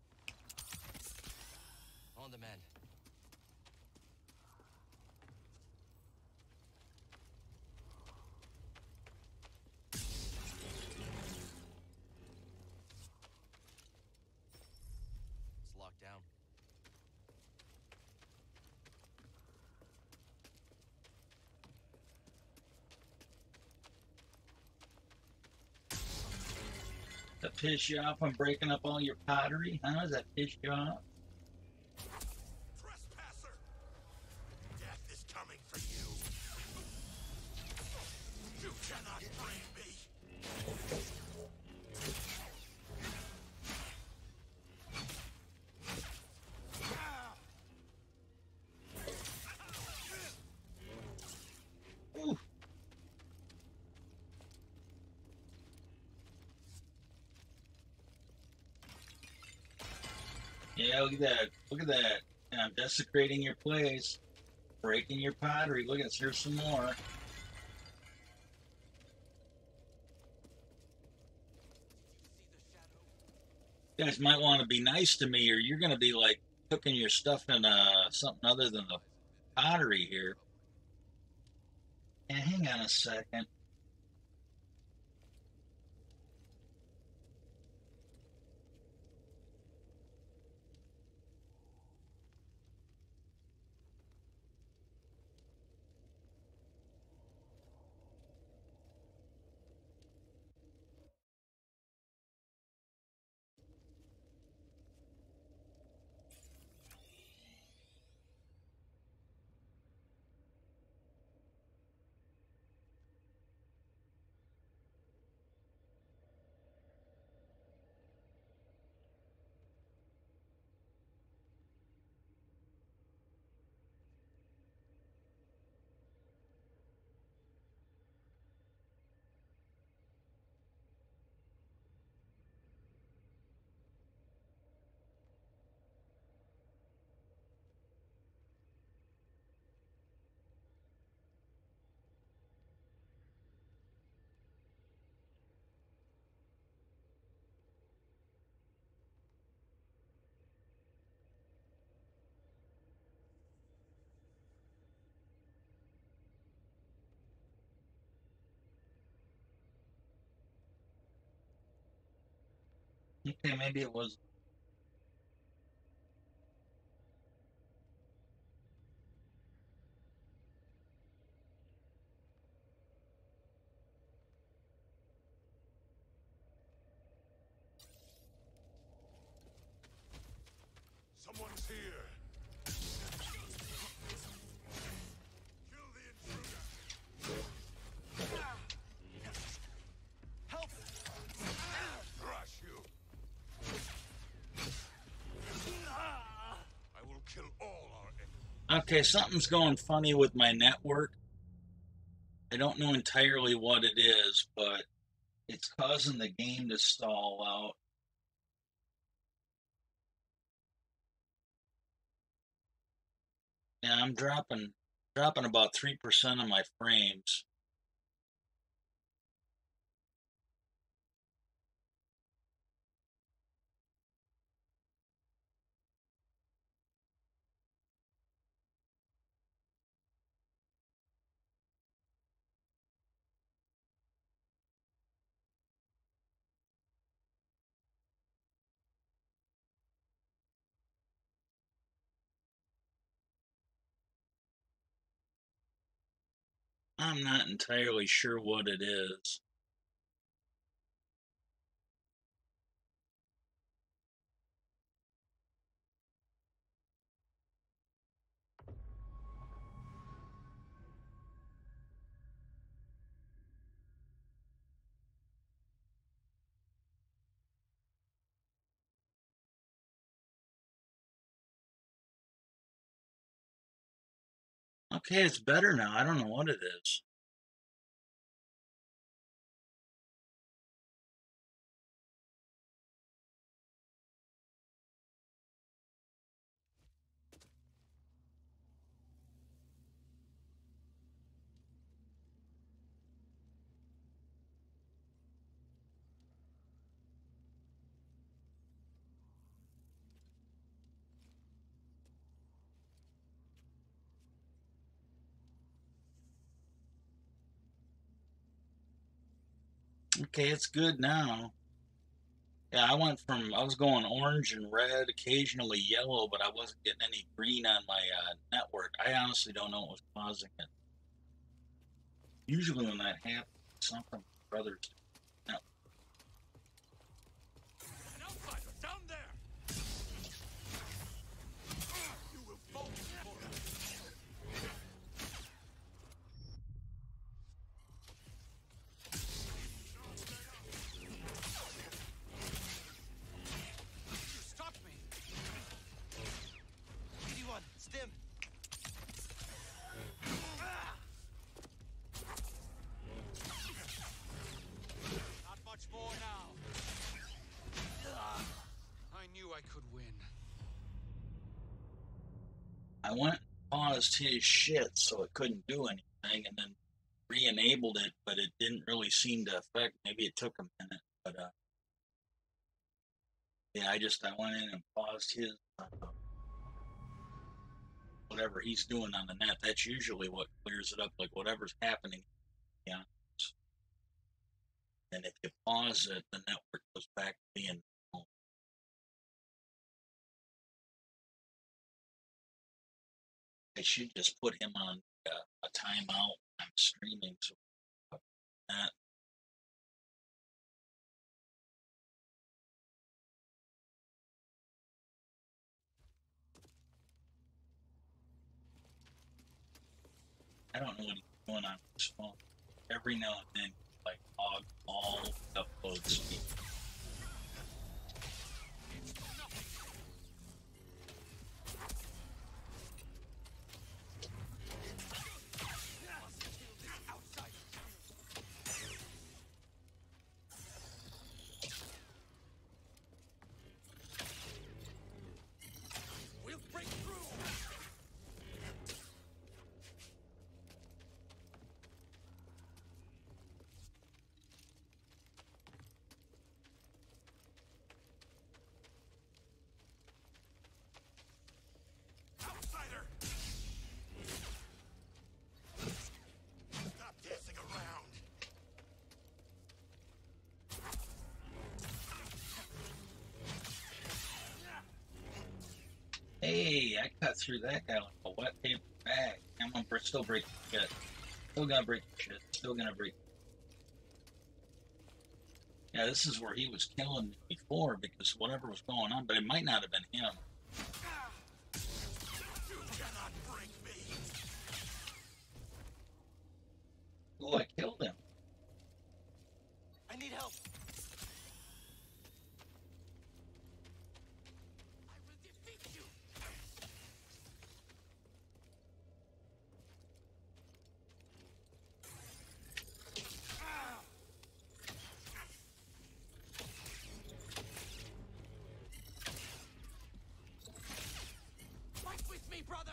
S2: On the mend. It's locked down.
S1: That piss you off? I'm breaking up all your pottery? Huh? Does that piss you off?
S5: Trespasser! Death is coming for you. You cannot frame me.
S1: Ooh. Yeah, look at that. Look at that. And I'm desecrating your place. Breaking your pottery. Look at this. Here's some more. You guys might want to be nice to me, or you're going to be like cooking your stuff in something other than the pottery here. And hang on a second. Okay, maybe it was.
S5: Someone's here. Kill the intruder.
S2: Help!
S5: Crush you. I will kill all our enemies.
S1: Okay, something's going funny with my network. I don't know entirely what it is, but it's causing the game to stall out. Yeah, I'm dropping about 3% of my frames. I'm not entirely sure what it is. Okay, it's better now. I don't know what it is. Okay, it's good now. Yeah, I was going orange and red, occasionally yellow, but I wasn't getting any green on my network. I honestly don't know what was causing it. Usually when that happens, something brothers do.
S5: An outsider down there. You will fall before us. You stopped me.
S2: 81, stim.
S5: Not much more now. I knew I could win.
S1: I went and paused his shit so it couldn't do anything, and then re-enabled it, but it didn't really seem to affect. Maybe it took a minute, but yeah, I went in and paused his whatever he's doing on the net. That's usually what clears it up, like whatever's happening. Yeah, and if you pause it, the network goes back to being normal. I should just put him on a timeout when I'm streaming. So that I don't know what he's doing on his phone. Every now and then, like log all upload speed.
S5: We'll break through.
S1: Hey, I cut through that guy like a wet paper bag. I'm gonna still break the shit. Still gonna break the shit. Still gonna break. Yeah, this is where he was killing me before because whatever was going on, but it might not have been him.
S5: You cannot break me.
S1: Oh, I killed him.
S2: I need help.
S5: I will defeat you. Fight with me, brothers.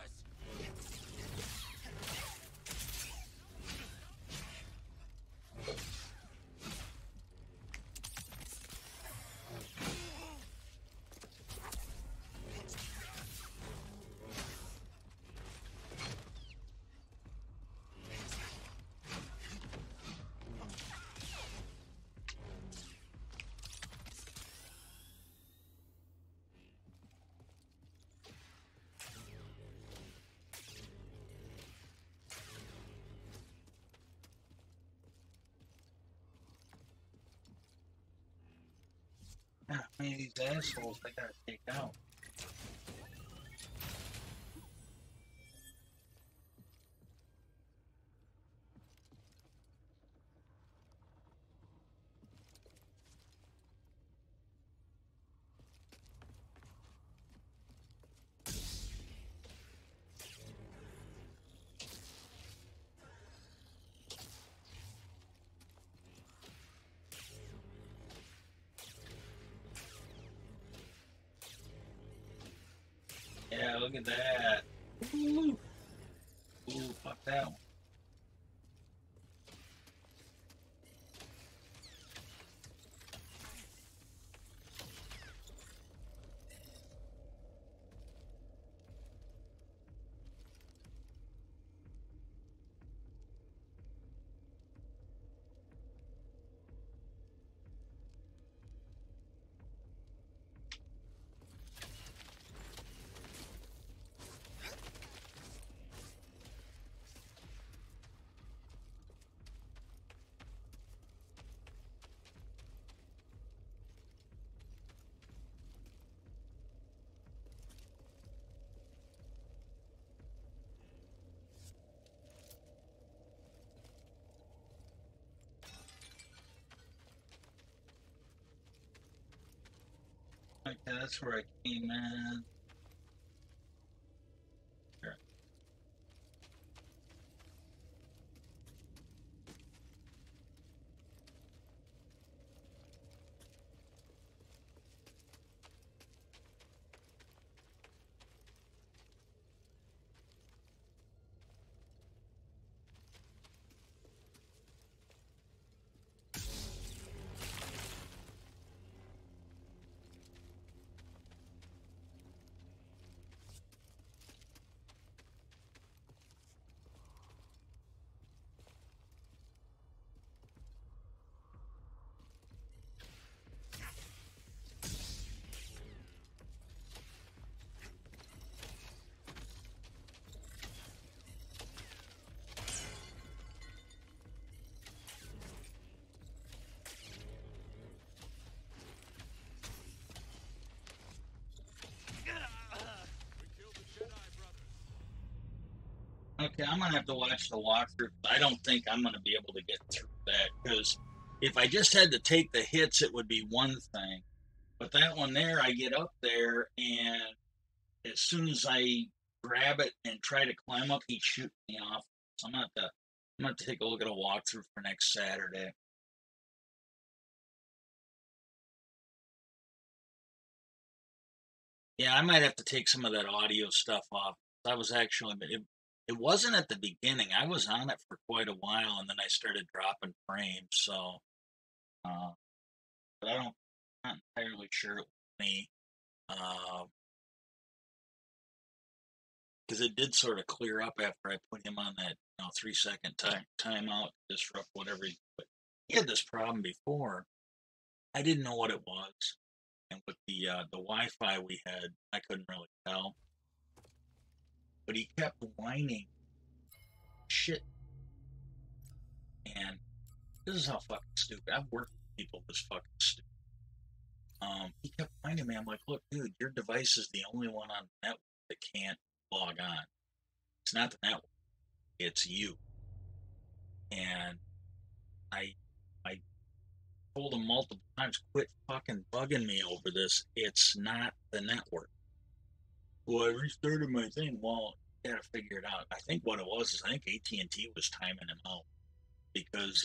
S1: Ah, how many of these assholes I gotta take out? Yeah, look at that. Ooh, ooh, fuck that one. Okay, that's where I came in. Here. Okay, I'm gonna have to watch the walkthrough. I don't think I'm gonna be able to get through that because if I just had to take the hits, it would be one thing. But that one there, I get up there, and as soon as I grab it and try to climb up, he shoots me off. So I'm gonna have to take a look at a walkthrough for next Saturday. Yeah, I might have to take some of that audio stuff off. I was actually, it wasn't at the beginning. I was on it for quite a while, and then I started dropping frames. So, uh, but not entirely sure it was me, because it did sort of clear up after I put him on that 3 second timeout to disrupt whatever. But he had this problem before. I didn't know what it was, and with the Wi-Fi we had, I couldn't really tell. but he kept whining shit. And this is how fucking stupid. I've worked with people this fucking stupid. He kept whining me. I'm like, look, dude, your device is the only one on the network that can't log on. It's not the network. It's you. And I told him multiple times, quit fucking bugging me over this. It's not the network. Well, I restarted my thing. Well, you gotta figure it out. I think what it was is I think AT&T was timing him out because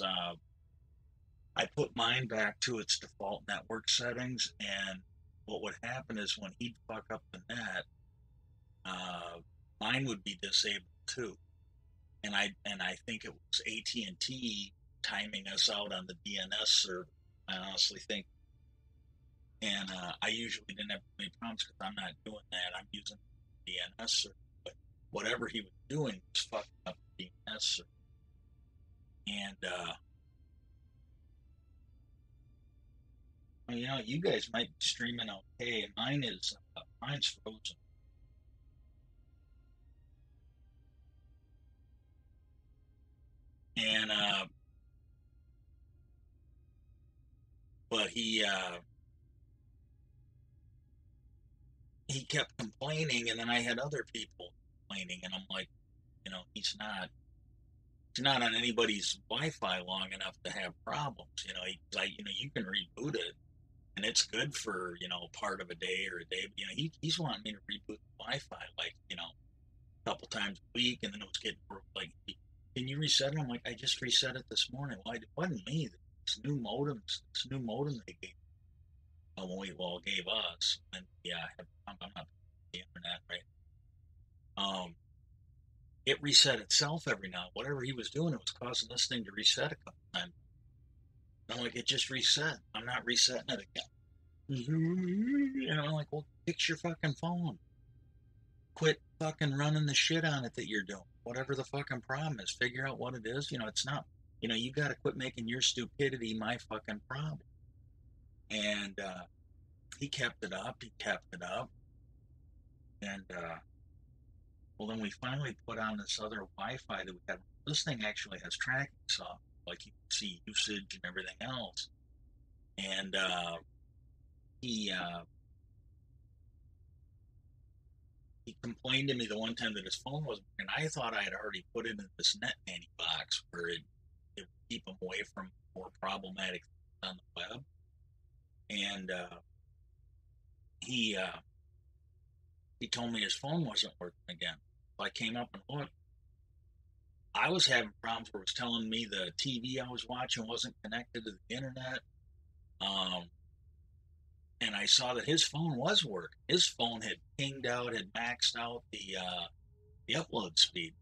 S1: I put mine back to its default network settings, and what would happen is when he'd fuck up the net, mine would be disabled too. And I think it was AT&T timing us out on the DNS server. I honestly think. And I usually didn't have any problems because I'm not doing that. I'm using the DNS server. But whatever he was doing was fucking up the DNS server. And, you know, you guys might be streaming okay. Mine's frozen. And, but he kept complaining, and then I had other people complaining, and I'm like, you know, he's not on anybody's Wi-Fi long enough to have problems. You know, you can reboot it, and it's good for, you know, part of a day or a day. But, you know, he's wanting me to reboot the Wi-Fi, like, you know, a couple times a week, and then it was getting like, can you reset it? I'm like, I just reset it this morning. Well, it wasn't me. This new modem they gave. Gave us, and yeah, I'm not the internet, right? It reset itself every now. Whatever he was doing, it was causing this thing to reset a couple times. And I'm like, it just reset. I'm not resetting it again. And I'm like, well, fix your fucking phone. Quit fucking running the shit on it that you're doing. Whatever the fucking problem is, figure out what it is. You know, it's not. You know, you got to quit making your stupidity my fucking problem. And he kept it up. And well, then we finally put on this other Wi-Fi that we had. This thing actually has tracking software, like you can see usage and everything else. And he complained to me the one time that his phone wasn't working. I thought I had already put it in this net nanny box where it would keep him away from more problematic things on the web. And he told me his phone wasn't working again. So I came up and looked. I was having problems where it was telling me the TV I was watching wasn't connected to the internet. And I saw that his phone was working. His phone had pinged out, had maxed out the upload speed.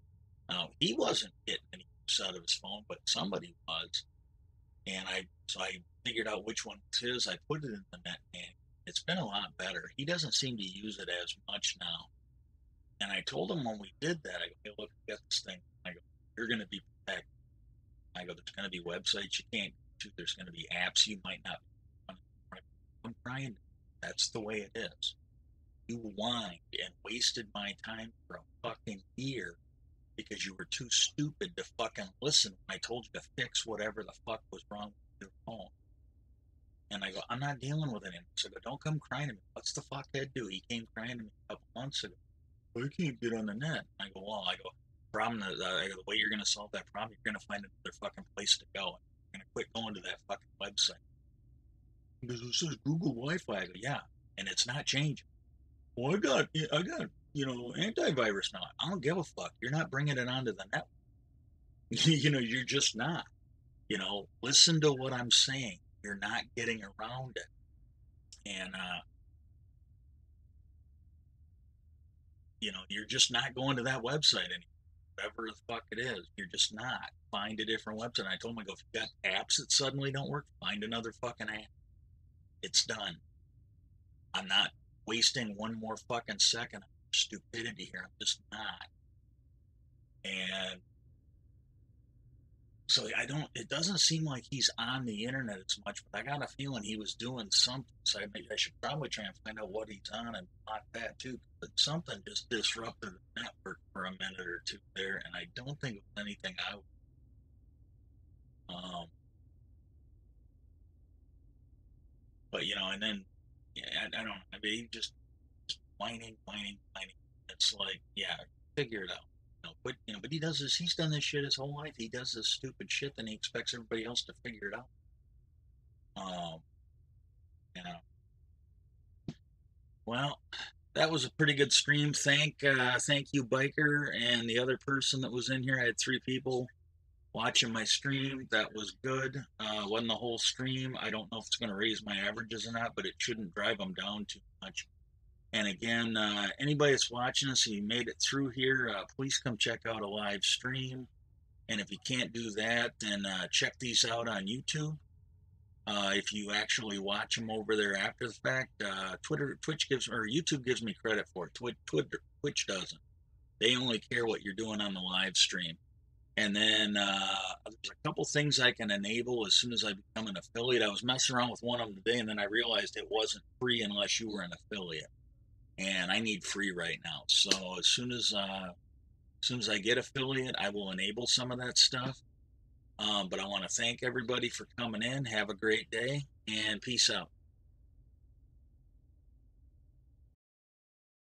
S1: Now, he wasn't getting any use out of his phone, but somebody was. And I figured out which one was his. I put it in the net, and it's been a lot better. He doesn't seem to use it as much now. And I told him when we did that, I go, hey, look, I got this thing. I go, you're going to be protected. I go, there's going to be websites you can't go to. There's going to be apps you might not be. I'm trying. That's the way it is. You whined and wasted my time for a fucking year because you were too stupid to fucking listen when I told you to fix whatever the fuck was wrong with your phone. And I go, I'm not dealing with it anymore. So I go, don't come crying to me. What's the fuckhead do? He came crying to me a couple months ago. Well, I can't get on the net. I go, well, the way you're going to solve that problem, you're going to find another fucking place to go. You're going to quit going to that fucking website. Because it says Google Wi-Fi. I go, yeah, and it's not changing. Well, I got, you know, antivirus now. I don't give a fuck. You're not bringing it onto the network. You know, you're just not. You know, listen to what I'm saying. You're not getting around it. And, you know, you're just not going to that website anymore. Whatever the fuck it is, you're just not. Find a different website. I told him, I go, if you got apps that suddenly don't work, find another fucking app. It's done. I'm not wasting one more fucking second of stupidity here. I'm just not. And so it doesn't seem like he's on the internet as much, but I got a feeling he was doing something. So I should probably try and find out what he's on and block that too. But something just disrupted the network for for a minute or two there, and I don't think it was anything I would. But you know, and then yeah, I don't know. I mean, he just whining. It's like, yeah, figure it out. But but he does this. He's done this shit his whole life. He does this stupid shit, then he expects everybody else to figure it out. Um, you know. Well, that was a pretty good stream. Thank you, Biker, and the other person that was in here. I had 3 people watching my stream. That was good. Wasn't the whole stream. I don't know if it's going to raise my averages or not, but it shouldn't drive them down too much. And again, anybody that's watching us, and you made it through here, please come check out a live stream. And if you can't do that, then check these out on YouTube. If you actually watch them over there after the fact, YouTube gives me credit for it. Twitch doesn't. They only care what you're doing on the live stream. And then there's a couple things I can enable as soon as I become an affiliate. I was messing around with one of them today, and then I realized it wasn't free unless you were an affiliate. And I need free right now. So as soon as I get affiliate, I will enable some of that stuff. But I want to thank everybody for coming in. Have a great day, and peace out.